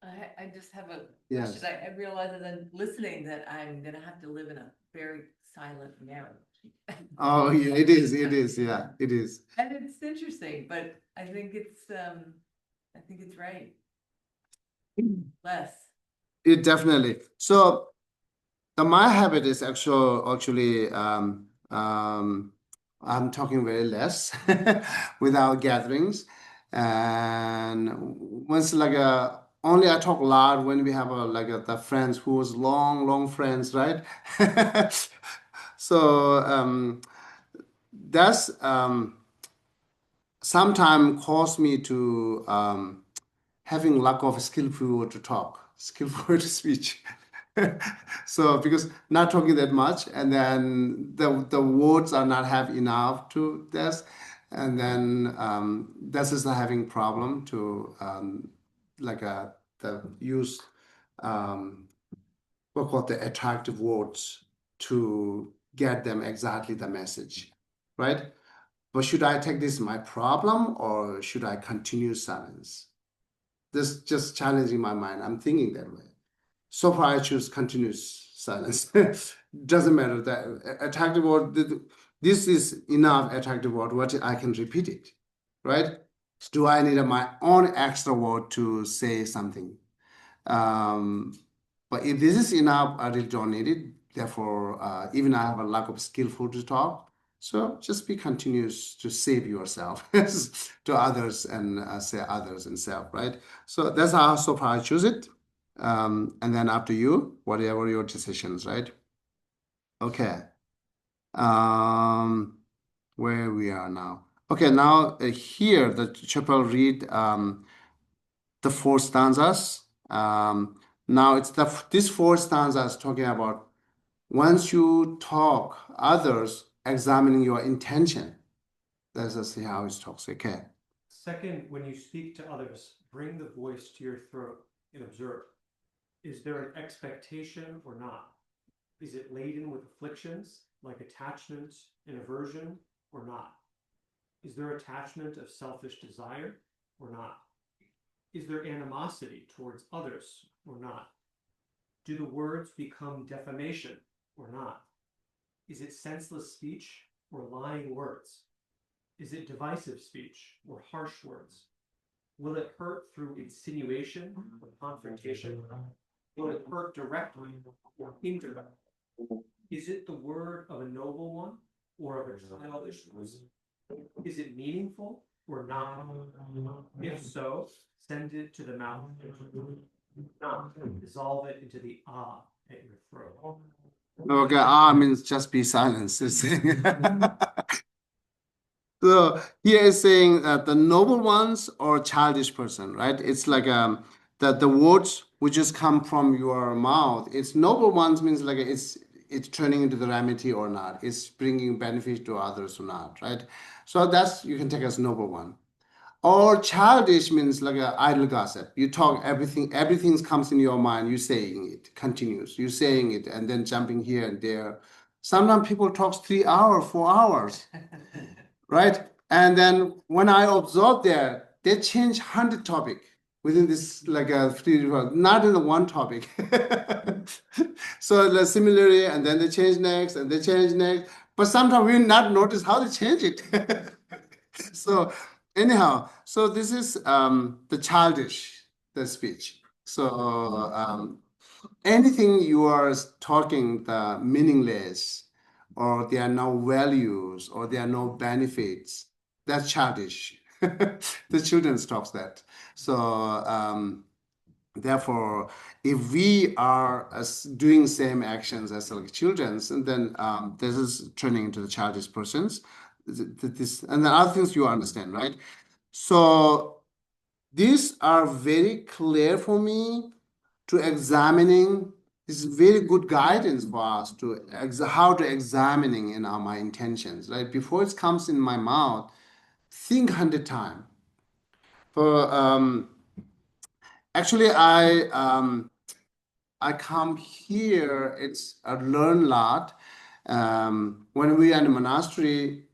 I just have a Yes. question. I realize that in listening that I'm gonna have to live in a very silent marriage. Oh yeah, it is. It is. Yeah, it is. And it's interesting, but I think it's right. Less. It definitely. So my habit is actually I'm talking very less without gatherings, and once like a only I talk loud when we have the friends who was long friends, right? So that's sometimes caused me to having lack of skillful word to talk, skillful word to speech. So because not talking that much, and then the words are not have enough to this, and then this is having problem to the use what called the attractive words to get them exactly the message, right? But should I take this my problem or should I continue silence? This just challenging my mind. I'm thinking that way. So far, I choose continuous silence. Doesn't matter. The attractive word, this is enough attractive word, what I can repeat it, right? Do I need my own extra word to say something? But if this is enough, I really don't need it. Therefore, even I have a lack of skillful to talk. So just be continuous to save yourself to others and say others and self, right? So that's how so far I choose it. And then up to you, whatever your decisions, right? Okay. Um, where we are now. Okay, now here the chapel read the four stanzas. Now it's these four stanzas talking about once you talk others, examining your intention. Let's just see how it talks. Okay. Second, when you speak to others, bring the voice to your throat and observe. Is there an expectation or not? Is it laden with afflictions like attachment and aversion or not? Is there attachment of selfish desire or not? Is there animosity towards others or not? Do the words become defamation or not? Is it senseless speech or lying words? Is it divisive speech or harsh words? Will it hurt through insinuation or confrontation? Will it hurt directly or indirectly? Is it the word of a noble one or of a childish person? Is it meaningful or not? If so, send it to the mouth. If not, dissolve it into the at your throat. Okay, means just be silent. So here is saying that the noble ones or childish person, right? It's like that the words which just come from your mouth. It's noble ones means like it's turning into the remedy or not. It's bringing benefit to others or not, right? So that's you can take as noble one. Or childish means like a idle gossip. You talk everything comes in your mind. You saying it continues. You saying it and then jumping here and there. Sometimes people talk 3 hours, 4 hours, right? And then when I observe there, they change 100 topic within this like a 3 not in the one topic. So similarly, and then they change next, and they change next. But sometimes we not notice how they change it. So anyhow, so this is the childish the speech. So anything you are talking the meaningless, or there are no values, or there are no benefits, that's childish. The children stops that. So therefore, if we are doing same actions as like children's, and then this is turning into the childish persons. This and the other things you understand, right? So these are very clear for me to examining. This is very good guidance for us to how to examining in my intentions, right? Before it comes in my mouth, think 100 times. For actually, I come here. It's I learn a lot. When we are in the monastery,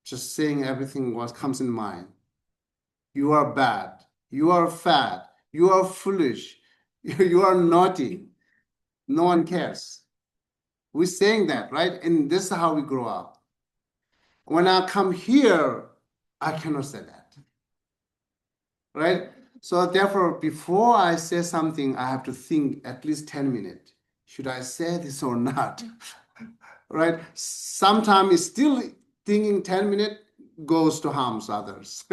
just saying everything what comes in mind. You are bad. You are fat. You are foolish. You are naughty. No one cares. We're saying that, right? And this is how we grow up. When I come here, I cannot say that, right? So therefore, before I say something, I have to think at least 10 minutes. Should I say this or not? Right? Sometimes it's still thinking 10 minutes goes to harms others.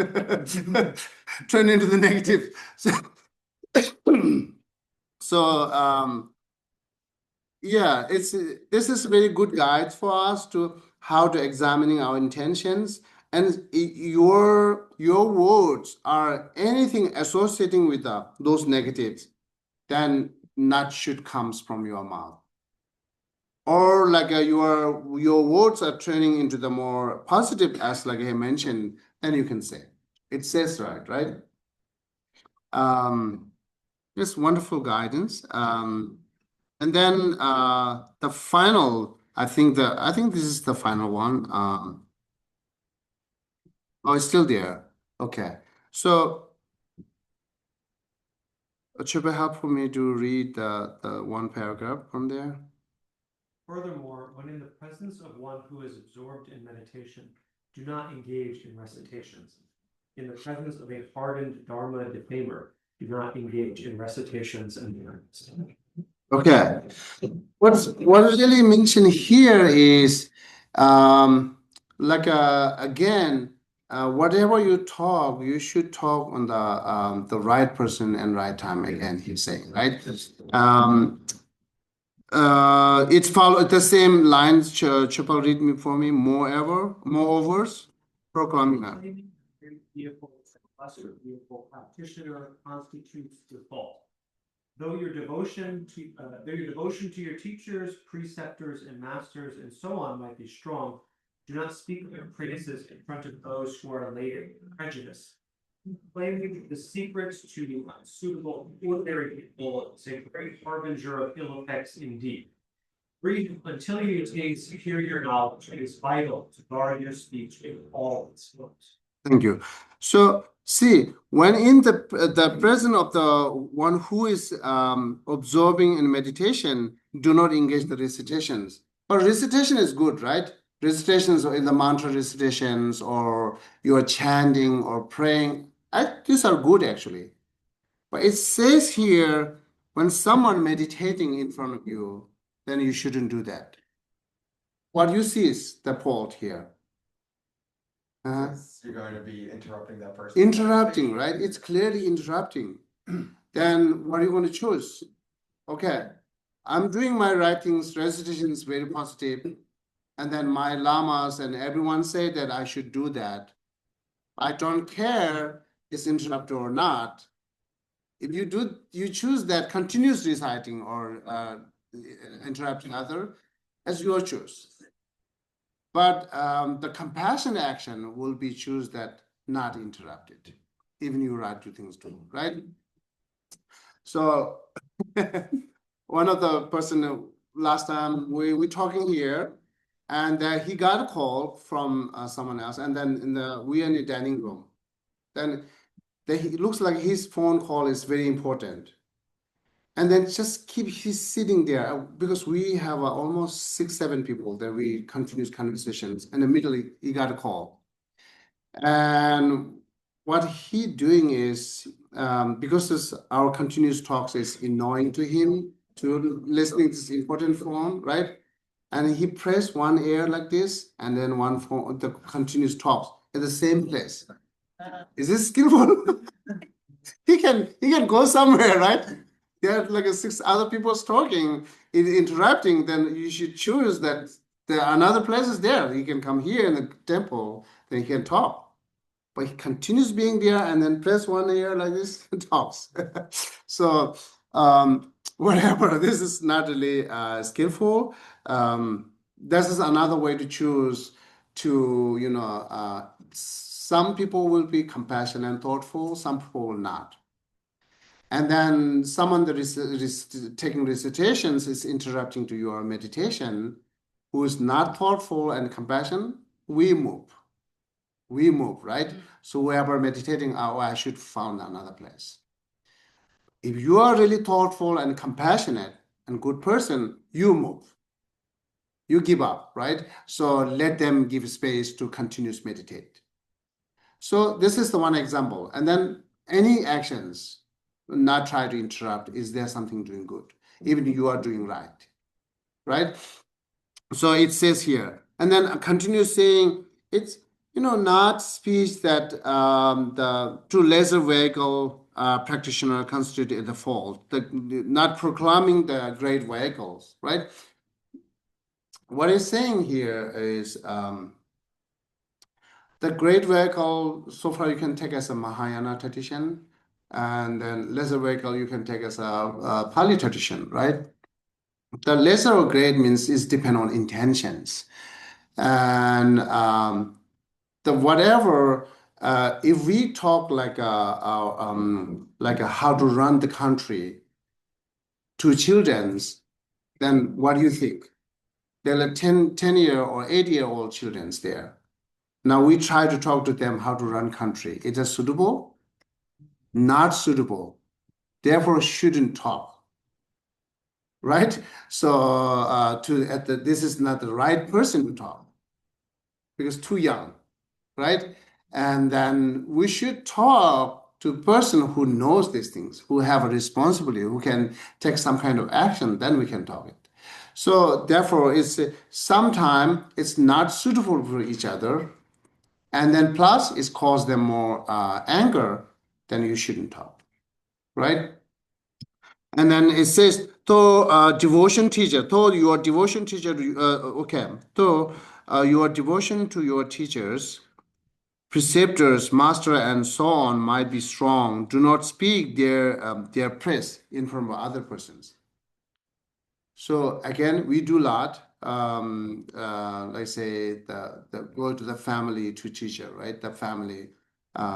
Turn into the negative. So yeah, this is very good guide for us to how to examining our intentions, and your words are anything associating with those negatives, then not should comes from your mouth. Or like your words are turning into the more positive, as like I mentioned, then you can say it says right. Just wonderful guidance. And then the final, I think this is the final one. Oh, it's still there. Okay. So it should be helpful for me to read the one paragraph from there. Furthermore, when in the presence of one who is absorbed in meditation, do not engage in recitations. In the presence of a hardened Dharma defamer, do not engage in recitations and words. Okay. What really mentioned here is like again, whatever you talk, you should talk on the right person and right time. Again, he's saying, right? It's follow the same lines. Chopal, read me for me. Moreovers, proclaiming. Vehicle, lesser vehicle practitioner constitutes default. Though your devotion to your teachers, preceptors, and masters, and so on might be strong, do not speak their praises in front of those who are laden with prejudice. Claiming the secrets to unsuitable ordinary people is a great harbinger of ill effects indeed. Read until you attain superior knowledge. It is vital to guard your speech in all its forms. Thank you. So see, when in the presence of the one who is observing in meditation, do not engage the recitations. But recitation is good, right? Recitations in the mantra recitations, or you are chanting or praying. These are good actually. But it says here, when someone meditating in front of you, then you shouldn't do that. What you see is the fault here. You're going to be interrupting that person. Interrupting, right? It's clearly interrupting. Then what are you going to choose? Okay, I'm doing my writings, recitation is very positive, and then my lamas and everyone say that I should do that. I don't care it's interrupted or not. If you choose that continuous reciting or interrupting other, as your choice. But the compassion action will be choose that not interrupted, even you write two things too, right? So one of the person last time we talking here, and he got a call from someone else, and then we are in the dining room. Then it looks like his phone call is very important. And then just keep he's sitting there because we have almost 6-7 people that we continuous conversations, and immediately he got a call. And what he doing is because our continuous talks is annoying to him to listening to this important phone, right? And he pressed one ear like this, and then one phone the continuous talks at the same place. Is this skillful? He can go somewhere, right? There are like 6 other people talking, interrupting. Then you should choose that there are another places there. He can come here in the temple, then he can talk. But he continues being there and then press one ear like this and talks. So whatever. This is not really skillful. This is another way to choose to some people will be compassionate and thoughtful, some people will not. And then someone that is taking recitations is interrupting to your meditation, who is not thoughtful and compassion, we move. We move, right? So wherever meditating, oh, I should find another place. If you are really thoughtful and compassionate and good person, you move. You give up, right? So let them give space to continuous meditate. So this is the one example. And then any actions, not try to interrupt. Is there something doing good? Even you are doing right? So it says here, and then continue saying it's not speech that the to lesser vehicle practitioner constitute the fault. Not proclaiming the great vehicles, right? What he's saying here is the great vehicle. So far, you can take as a Mahayana tradition. And then lesser vehicle you can take as a Pali tradition, right? The lesser or great means is depend on intentions, and the whatever. If we talk like a how to run the country to childrens, then what do you think? There are 10-year or 8-year-old childrens there. Now we try to talk to them how to run country. Is it suitable? Not suitable. Therefore, shouldn't talk, right? So this is not the right person to talk because too young, right? And then we should talk to a person who knows these things, who have a responsibility, who can take some kind of action. Then we can talk it. So therefore, it's sometimes it's not suitable for each other, and then plus it's cause them more anger. Then you shouldn't talk, right? And then it says, to devotion teacher, to your devotion teacher, okay, to your devotion to your teachers, preceptors, master, and so on might be strong. Do not speak their praise in front of other persons. So again, we do a lot. Like say the go to the family to teacher, right? The family.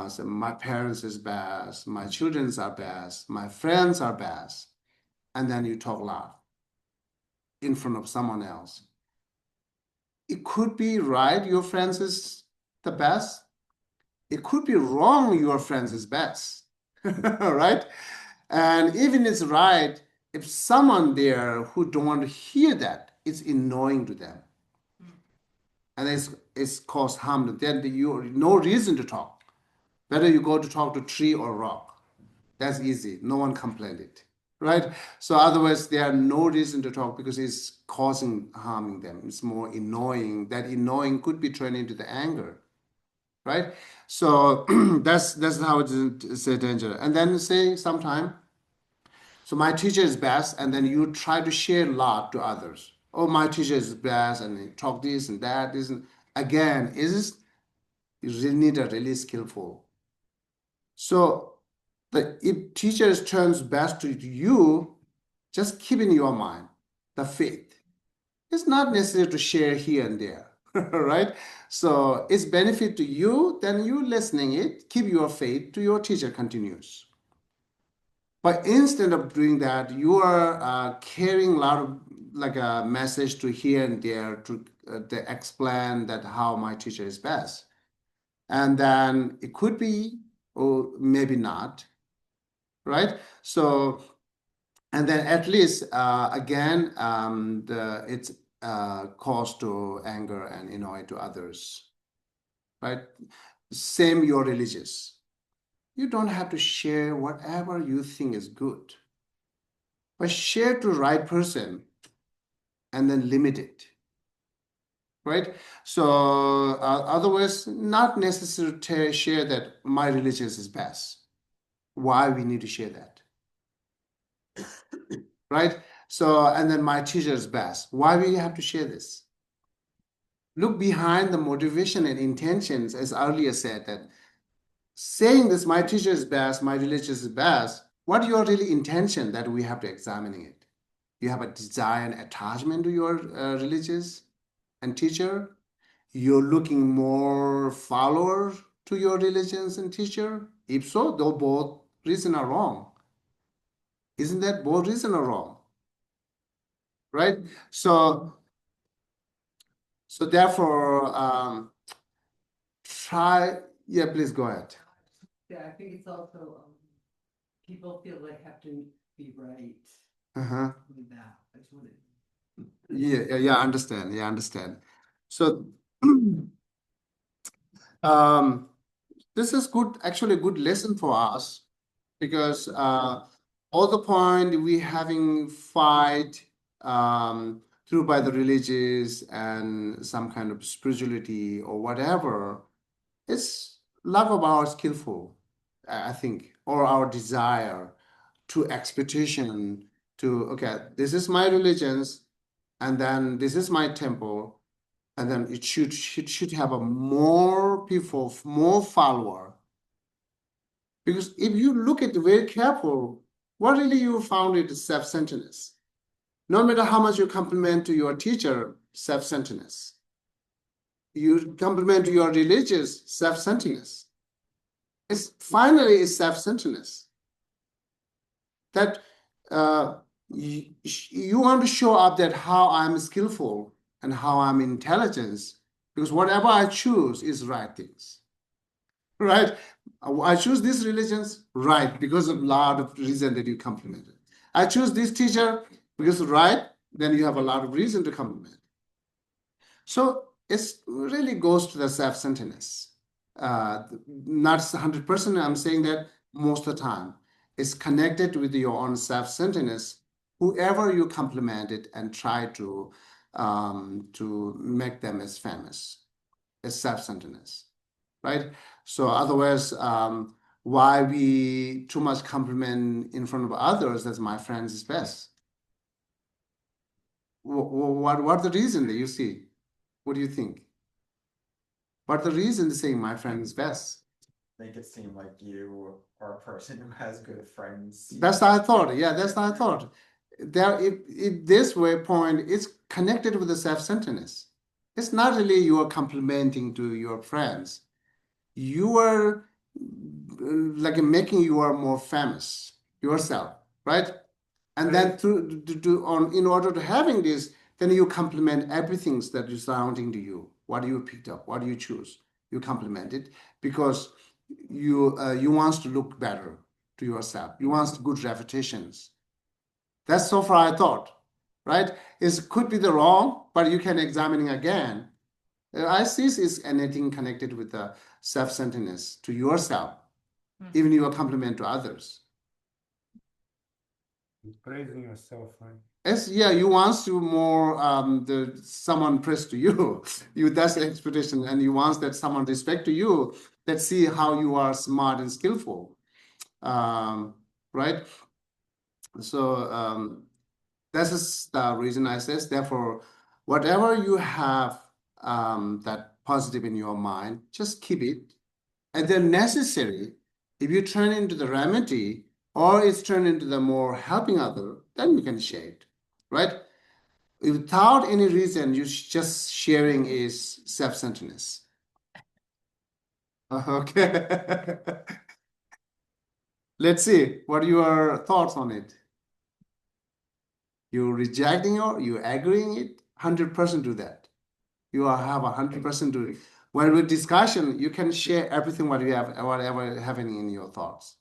So my parents is best, my children's are best, my friends are best. And then you talk loud in front of someone else. It could be right, your friends is the best. It could be wrong, your friends is best, right? And even it's right, if someone there who don't want to hear that, it's annoying to them. And it's caused harm to them, then you no reason to talk. Whether you go to talk to tree or rock, that's easy. No one complained it, right? So otherwise, there are no reason to talk because it's causing harming them. It's more annoying. That annoying could be turned into the anger, right? So that's how it's a danger. And then say sometime, so my teacher is best, and then you try to share a lot to others. Oh, my teacher is best, and they talk this and that. This and again, you really need a really skillful. So if teachers turns best to you, just keep in your mind the faith. It's not necessary to share here and there, right? So it's benefit to you, then you listening it, keep your faith to your teacher continues. But instead of doing that, you are carrying a lot of like a message to here and there to explain that how my teacher is best. And then it could be, or maybe not, right? So, and then at least again, it's cause to anger and annoy to others, right? Same, you're religious. You don't have to share whatever you think is good, but share to the right person and then limit it, right? So otherwise, not necessary to share that my religion is best. Why we need to share that, right? So, and then my teacher is best. Why we have to share this? Look behind the motivation and intentions, as earlier said, that saying this, my teacher is best, my religion is best, what your really intention that we have to examine it? You have a desire and attachment to your religious and teacher. You're looking more follower to your religions and teacher. If so, though both reasons are wrong. Isn't that both reasons are wrong? Right? So therefore, try. Yeah, please go ahead. Yeah, I think it's also, people feel they have to be right Uh-huh. with that. I just wanted. Yeah, understand. Yeah, understand. So, this is good, actually a good lesson for us because all the point we having fight through by the religious and some kind of spirituality or whatever, it's love of our skillful, I think, or our desire to expectation to, okay, this is my religions, and then this is my temple, and then it should have a more people, more follower. Because if you look at it very careful, what really you found it is self-centeredness. No matter how much you compliment to your teacher, self-centeredness. You compliment to your religious, self-centeredness. It's finally is self-centeredness. That you want to show up that how I'm skillful and how I'm intelligent, because whatever I choose is right things. Right? I choose these religions, right, because of a lot of reason that you complimented. I choose this teacher because right, then you have a lot of reason to compliment. So it really goes to the self-centeredness. Not 100%, I'm saying that most of the time. It's connected with your own self-centeredness. Whoever you complimented and try to make them as famous, is self-centeredness, right? So otherwise, why we too much compliment in front of others as my friends is best? What the reason that you see? What do you think? What the reason to saying my friend is best? Make it seem like you are a person who has good friends. That's what I thought. Yeah, that's what I thought. There, if this way point is connected with the self-centeredness. It's not really you are complimenting to your friends. You are like making you are more famous yourself, right? And then in order to having this, then you complement everything that is surrounding to you. What do you picked up? What do you choose? you compliment it because you want to look better to yourself. You want good reputations. That's so far I thought, right? It could be the wrong, but you can examine it again. I see this is anything connected with the self-centeredness to yourself, even your compliment to others. Praising yourself, right? Yeah, you want to more someone praise to you. That's the expectation, and you want that someone respect to you, that see how you are smart and skillful. Right? So this is the reason I says, therefore, whatever you have that positive in your mind, just keep it. And then necessary, if you turn into the remedy or it's turned into the more helping other, then you can share it, right? Without any reason, you just sharing is self-centeredness. Okay. Let's see, what are your thoughts on it? You rejecting or you agreeing it? 100% do that. You have 100% do it. When with discussion, you can share everything what you have, whatever happening in your thoughts.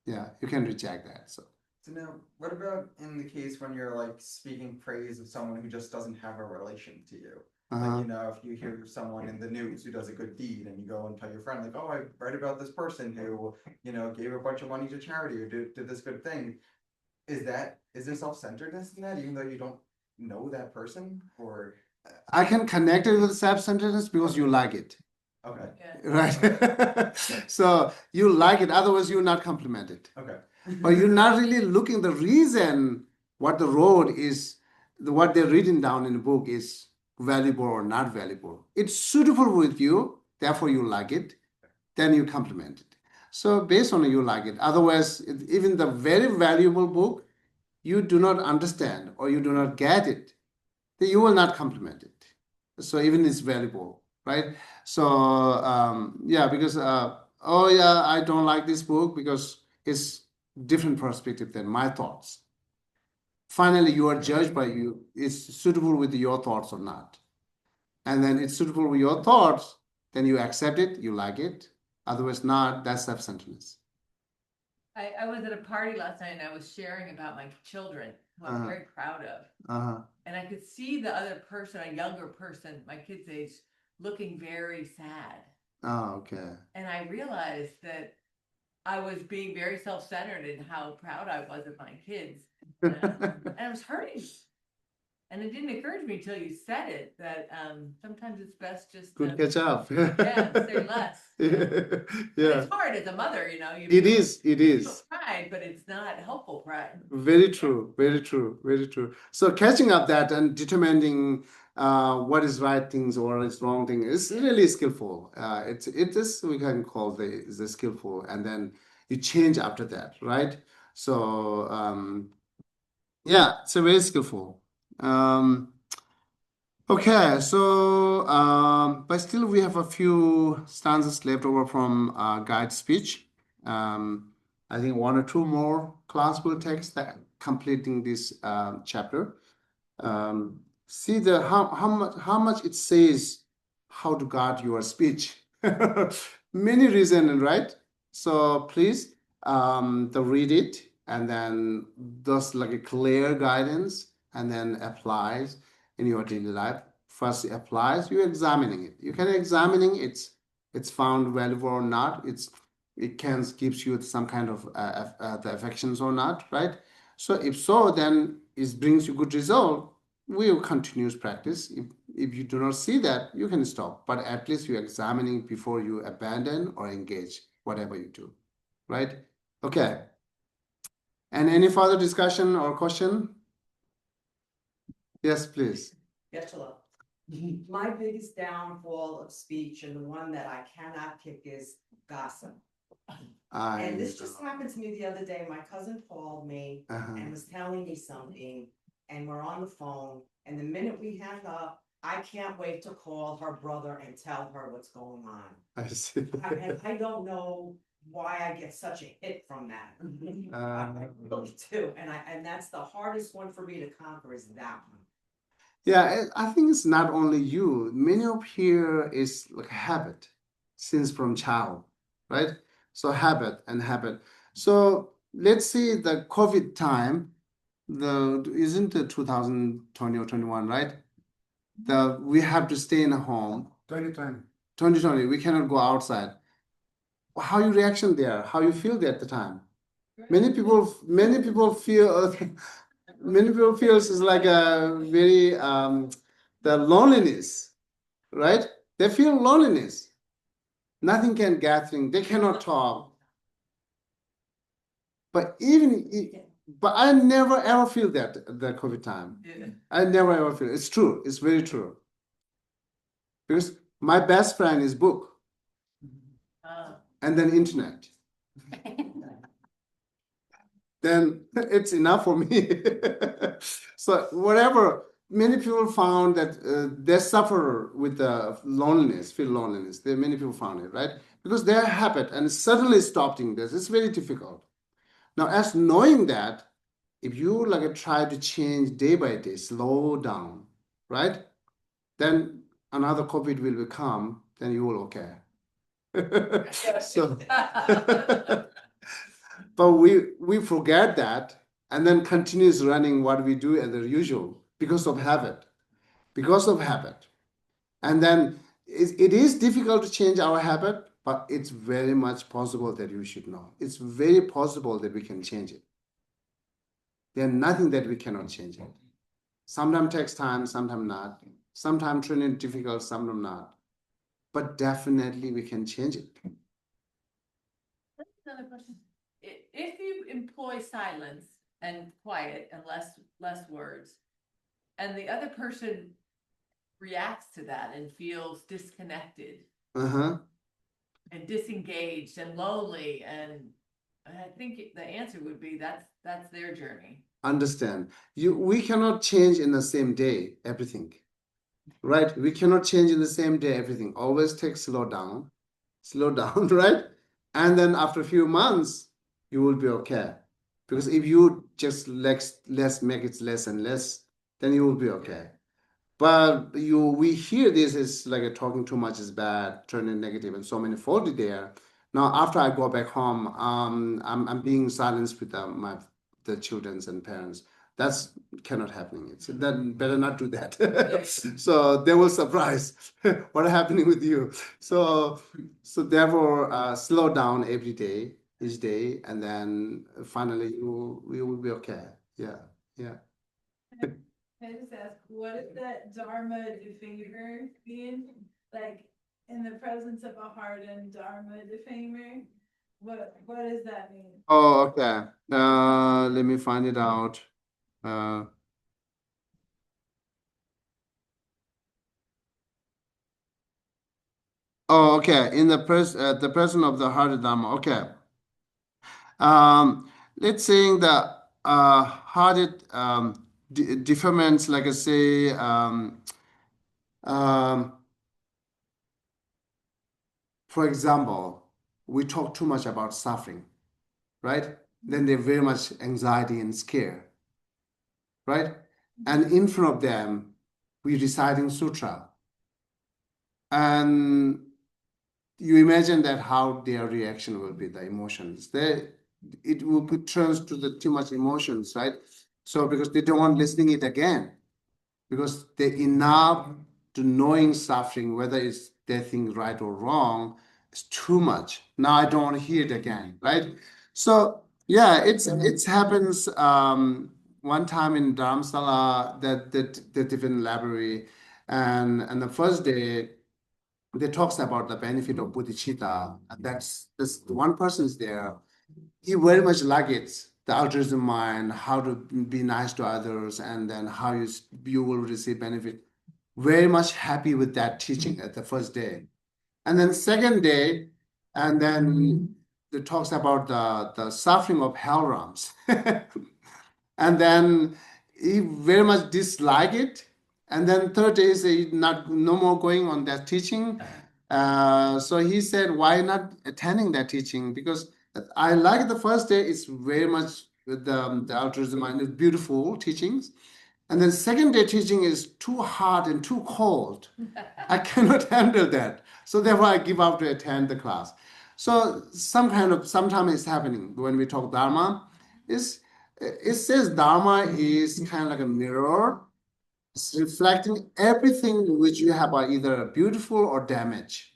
Yeah, you can reject that. So now, what about in the case when you're like speaking praise of someone who just doesn't have a relation to you? Like, if you hear someone in the news who does a good deed and you go and tell your friend, like, oh, I read about this person who, gave a bunch of money to charity or did this good thing. Is there self-centeredness in that, even though you don't know that person? Or I can connect it with self-centeredness because you like it. okay. Right? So you like it, otherwise you're not complimented. Okay. But you're not really looking the reason what the road is, what they're written down in the book is valuable or not valuable. It's suitable with you, therefore you like it, then you compliment it. So based on it, you like it. Otherwise, even the very valuable book, you do not understand or you do not get it, then you will not compliment it. So even it's valuable, right? So yeah, because oh yeah, I don't like this book because it's different perspective than my thoughts. Finally, you are judged by you. It's suitable with your thoughts or not. And then it's suitable with your thoughts, then you accept it, you like it. Otherwise not, that's self-centeredness. I was at a party last night and I was sharing about my children, who I'm very proud of. And I could see the other person, a younger person, my kid's age, looking very sad. Oh, okay. And I realized that I was being very self-centered in how proud I was of my kids. And it was hurting. And it didn't occur to me until you said it that sometimes it's best just Good to catch up. say less. But Yeah. it's hard as a mother, you It is. feel pride, but it's not helpful pride. Very true. Very true. Very true. So catching up that and determining what is right things or is wrong thing is really skillful. It is, we can call the skillful, and then you change after that, right? So yeah, it's a very skillful. Okay, so but still we have a few stanzas left over from guide speech. I think one or two more class will take that completing this chapter. See the how much it says how to guard your speech. Many reasons, right? So please read it and then thus like a clear guidance and then applies in your daily life. First it applies, you're examining it. You can examining it's found valuable or not. It can gives you some kind of the affections or not, right? So if so, then it brings you good result. We will continue practice. If you do not see that, you can stop. But at least you're examining before you abandon or engage whatever you do, right? Okay. And any further discussion or question? Yes, please. Getula. My biggest downfall of speech and the one that I cannot kick is gossip. And this just happened to me the other day. My cousin called me and was telling me something, and we're on the phone. And the minute we hang up, I can't wait to call her brother and tell her what's going on. I see. And I don't know why I get such a hit from that. I really do. And that's the hardest one for me to conquer is that one. Yeah, I think it's not only you. Many of here is like a habit. since from child, right? So habit and habit. So let's see the COVID time, isn't it 2020 or 21, right? We have to stay in a home. 2020. 2020, we cannot go outside. How your reaction there? How you feel there at the time? Many people feel many people feels is like a very the loneliness, right? They feel loneliness. Nothing can gathering. They cannot talk. But but I never ever feel that the COVID time. Yeah. I never ever feel. It's true. It's very true. Because my best friend is book and then internet. Then it's enough for me. So whatever, many people found that they suffer with the loneliness, feel loneliness. Many people found it, right? Because their habit and suddenly stopping this, it's very difficult. Now, as knowing that, if you like try to change day by day, slow down, right? Then another COVID will come, then you will okay. So but we forget that and then continues running what we do as usual because of habit. And then it is difficult to change our habit, but it's very much possible that you should know. It's very possible that we can change it. There's nothing that we cannot change it. Sometimes takes time, sometimes not. Sometimes training difficult, sometimes not. But definitely we can change it. Another question. If you employ silence and quiet and less words, and the other person reacts to that and feels disconnected and disengaged and lonely, and I think the answer would be that's their journey. Understand. We cannot change in the same day everything. Right? We cannot change in the same day everything. Always take slow down, right? And then after a few months, you will be okay. Because if you just less make it less and less, then you will be okay. But we hear this is like talking too much is bad, turning negative, and so many faulty there. Now after I go back home, I'm being silenced with the childrens and parents. That's cannot happen. It's then better not do that. So they will surprise what happening with you. So therefore slow down every day, each day, and then finally we will be okay. Yeah. Can I just ask, what is that Dharma defamer mean? Like in the presence of a hardened Dharma defamer? What does that mean? Oh, okay. Let me find it out. Oh, okay. In the person of the heart Dharma. Okay. Let's say the heart deferments, like I say, for example, we talk too much about suffering, right? Then they're very much anxiety and scare, right? And in front of them, we reciting sutra. And you imagine that how their reaction will be, the emotions. It will put turns to the too much emotions, right? So because they don't want listening it again, because they're enough to knowing suffering, whether it's they think right or wrong, it's too much. Now I don't want to hear it again, right? So yeah, it happens one time in Dharamsala, the different library, and the first day they talks about the benefit of bodhicitta. And that's one person is there. He very much like it, the altruism mind, how to be nice to others, and then how you will receive benefit. Very much happy with that teaching at the first day. And then second day, and then it talks about the suffering of hell realms. And then he very much dislike it. And then third day is no more going on that teaching. So he said, why not attending that teaching? Because I like the first day. It's very much with the altruism mind, beautiful teachings. And then second day teaching is too hot and too cold. I cannot handle that. So therefore I give up to attend the class. So sometimes it's happening when we talk Dharma. It says Dharma is kind of like a mirror. It's reflecting everything which you have are either beautiful or damaged.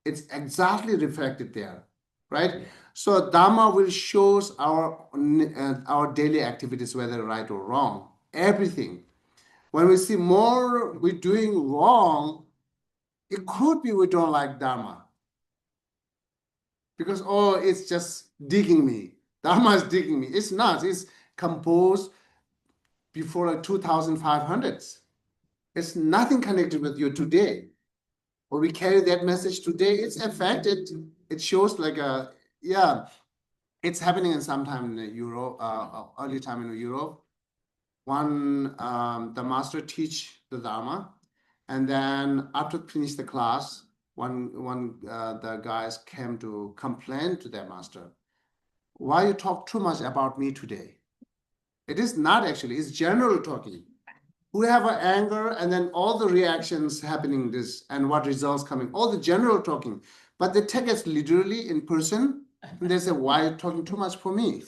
It's exactly reflected there, right? So Dharma will shows our daily activities, whether right or wrong, everything. When we see more we're doing wrong, it could be we don't like Dharma because oh, it's just digging me. Dharma is digging me. It's not. It's composed before like 2500s. It's nothing connected with you today. Or we carry that message today. It's affected. It shows like a yeah. It's happening in sometime in Europe, early time in Europe. One the master teach the Dharma, and then after finish the class, one the guys came to complain to their master. Why you talk too much about me today? It is not actually. It's general talking. We have an anger and then all the reactions happening this and what results coming, all the general talking. But they take us literally in person and they say, why are you talking too much for me?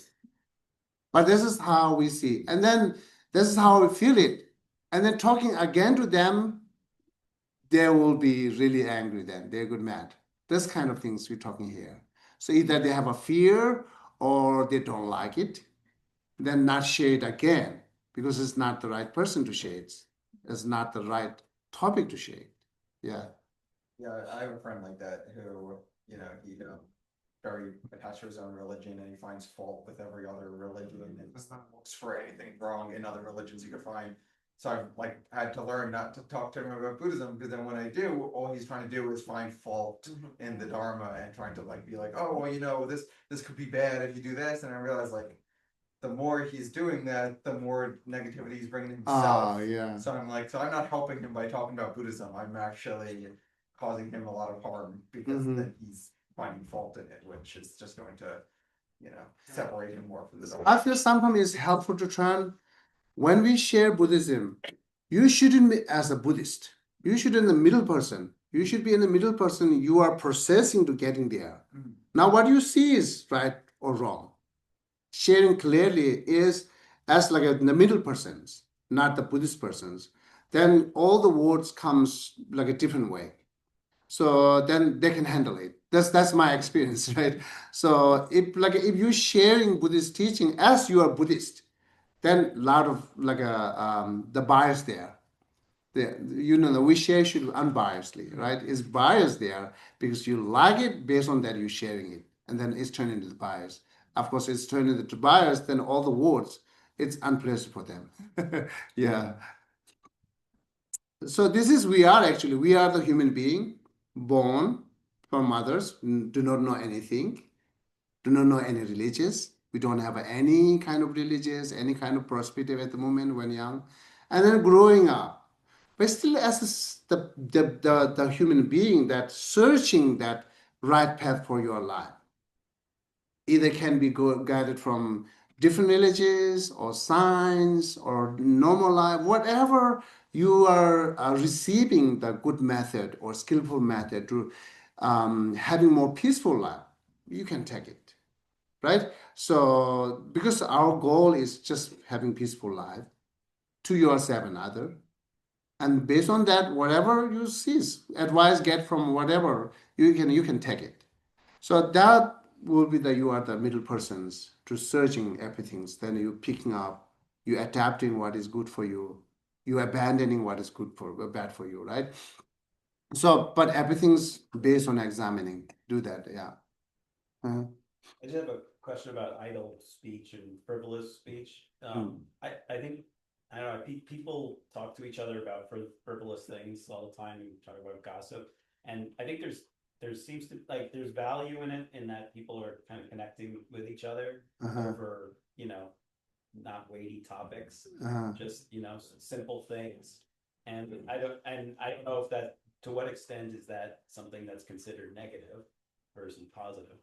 But this is how we see. And then this is how we feel it. And then talking again to them, they will be really angry then. They're good mad. This kind of things we're talking here. So either they have a fear or they don't like it, then not share it again because it's not the right person to share it. It's not the right topic to share it. Yeah. Yeah, I have a friend like that who, he very attached to his own religion and he finds fault with every other religion and looks for anything wrong in other religions you could find. So I've had to learn not to talk to him about Buddhism because then when I do, all he's trying to do is find fault in the Dharma and trying to be like, oh well, this could be bad if you do this, and I realize the more he's doing that, the more negativity he's bringing himself. Yeah. So I'm I'm not helping him by talking about Buddhism. I'm actually causing him a lot of harm because then he's finding fault in it, which is just going to, separate him more from the Dharma. I feel sometimes it's helpful to turn when we share Buddhism, you shouldn't be as a Buddhist. You should be in the middle person. You should be in the middle person. You are processing to getting there. Now, what you see is right or wrong. Sharing clearly is as the middle persons, not the Buddhist persons. Then all the words comes like a different way. So then they can handle it. That's my experience, right? So if you're sharing Buddhist teaching as you are Buddhist, then a lot of the bias there. The we share should unbiasedly, right? It's bias there because you like it based on that you're sharing it, and then it's turned into the bias. Of course, it's turned into bias. Then all the words, it's unpleasant for them. Yeah. So we are the human being born from mothers, do not know anything, do not know any religious. We don't have any kind of religious, any kind of perspective at the moment when young. And then growing up. But still as the human being that searching that right path for your life. Either can be guided from different religions or science or normal life, whatever you are receiving the good method or skillful method to having more peaceful life, you can take it. Right? So, because our goal is just having peaceful life to yourself and other. And based on that, whatever you see, advice get from whatever, you can take it. So that will be you are the middle persons to searching everything. Then you picking up, you adapting what is good for you, you abandoning what is bad for you, right? So, but everything's based on examining. Do that, yeah. I just have a question about idle speech and frivolous speech. I think, I don't know, people talk to each other about frivolous things all the time and talk about gossip. And I think there seems to there's value in it in that people are kind of connecting with each other over, not weighty topics, just, simple things. And I don't know if that, to what extent is that something that's considered negative versus positive?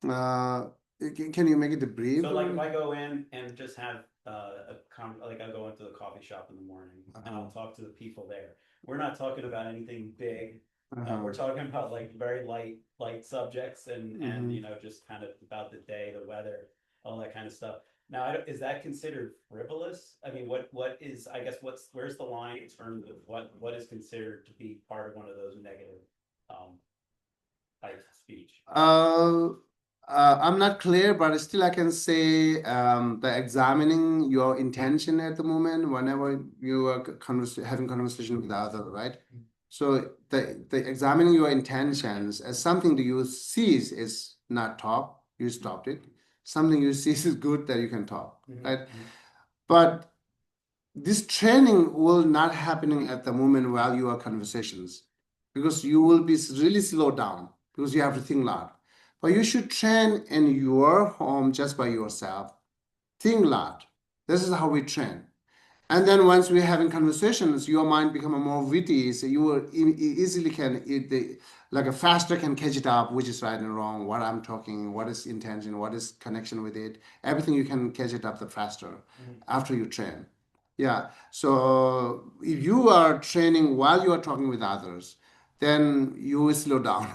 Can you make it brief? So if I go in and just have like I'll go into the coffee shop in the morning and I'll talk to the people there. We're not talking about anything big. We're talking about like very light subjects and you know, just kind of about the day, the weather, all that kind of stuff. Now, is that considered frivolous? I mean, what is, I guess, where's the line in terms of what is considered to be part of one of those negative types of speech? I'm not clear, but still I can say the examining your intention at the moment whenever you are having conversation with the other, right? So the examining your intentions as something that you sees is not talk, you stopped it. Something you see is good that you can talk, right? But this training will not happening at the moment while you are conversations because you will be really slow down because you have to think loud. But you should train in your home just by yourself. Think loud. This is how we train. And then once we're having conversations, your mind become more witty, so you will easily can like a faster can catch it up, which is right and wrong, what I'm talking, what is intention, what is connection with it. Everything you can catch it up the faster after you train. Yeah. So if you are training while you are talking with others, then you will slow down.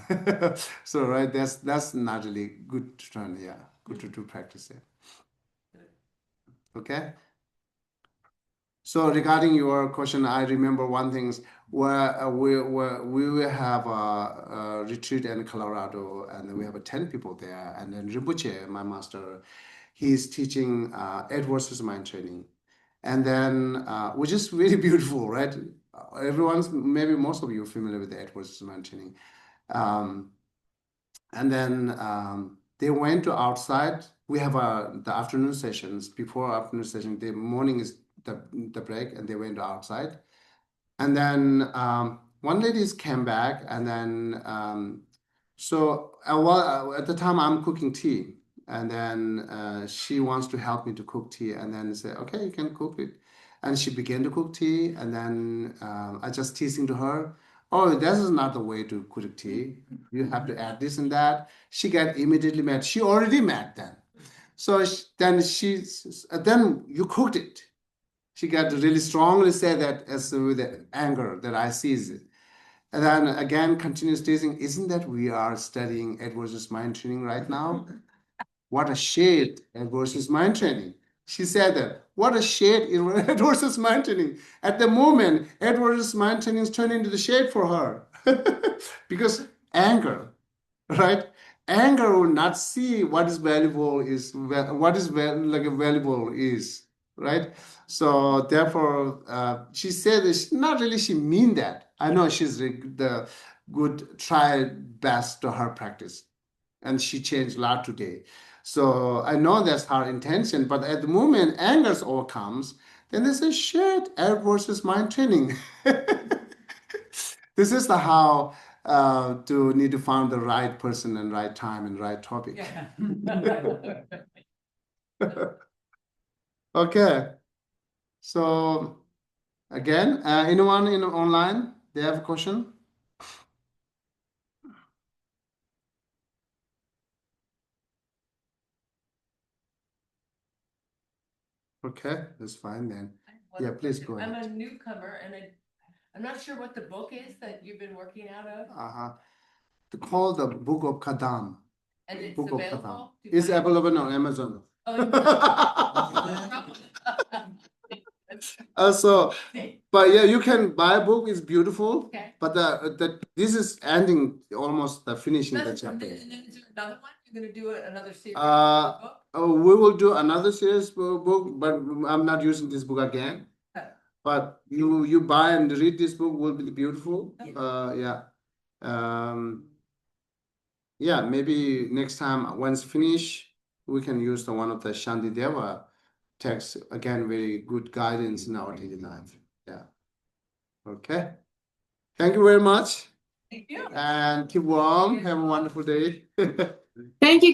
So right, that's not really good to train. Yeah, good to practice it. Okay. So regarding your question, I remember one thing where we will have a retreat in Colorado, and we have 10 people there. And then Rinpoche, my master, he's teaching Ed versus mind training, and then which is really beautiful, right? Maybe most of you are familiar with the Ed versus mind training, and then they went to outside. We have the afternoon sessions. Before afternoon session, the morning is the break, and they went outside. And then one lady came back, and then so at the time I'm cooking tea, and then she wants to help me to cook tea, and then say, okay, you can cook it. And she began to cook tea, and then I just teasing to her, oh, this is not the way to cook tea. You have to add this and that. She got immediately mad. She already mad then. So then you cooked it. She got really strongly said that as with the anger that I sees it. And then again, continues teasing, isn't that we are studying Ed versus mind training right now? What a shade, Ed versus mind training. She said that, what a shade in Ed versus mind training. At the moment, Ed versus mind training is turning into the shade for her. Because anger, right? Anger will not see what is valuable valuable is, right? So therefore, she said this, not really she mean that. I know she's the good try best to her practice, and she changed a lot today. So I know that's her intention, but at the moment anger overcomes, then they say shit, air versus mind training. This is the how to need to find the right person and right time and right topic. Yeah. Okay. So again, anyone in online, they have a question? Okay, that's fine then. Yeah, please go ahead. I'm a newcomer and I'm not sure what the book is that you've been working out of. It's called the Book of Kadam. And it's Book of available? Kadam. Do you It's find it? available on Amazon. Oh, But yeah, you can buy a book. It's beautiful. okay. But this is ending almost the finishing the And chapter. then is there another one? You're gonna do another series Uh, of the book? We will do another series book, but I'm not using this book again. Okay. But you buy and read this book will be beautiful. Yeah. Yeah, maybe next time once finish, we can use the one of the Shantideva text again. Very good guidance in our daily life. Yeah. Okay. Thank you very much. Thank you. And keep warm. Have a wonderful day. Thank you.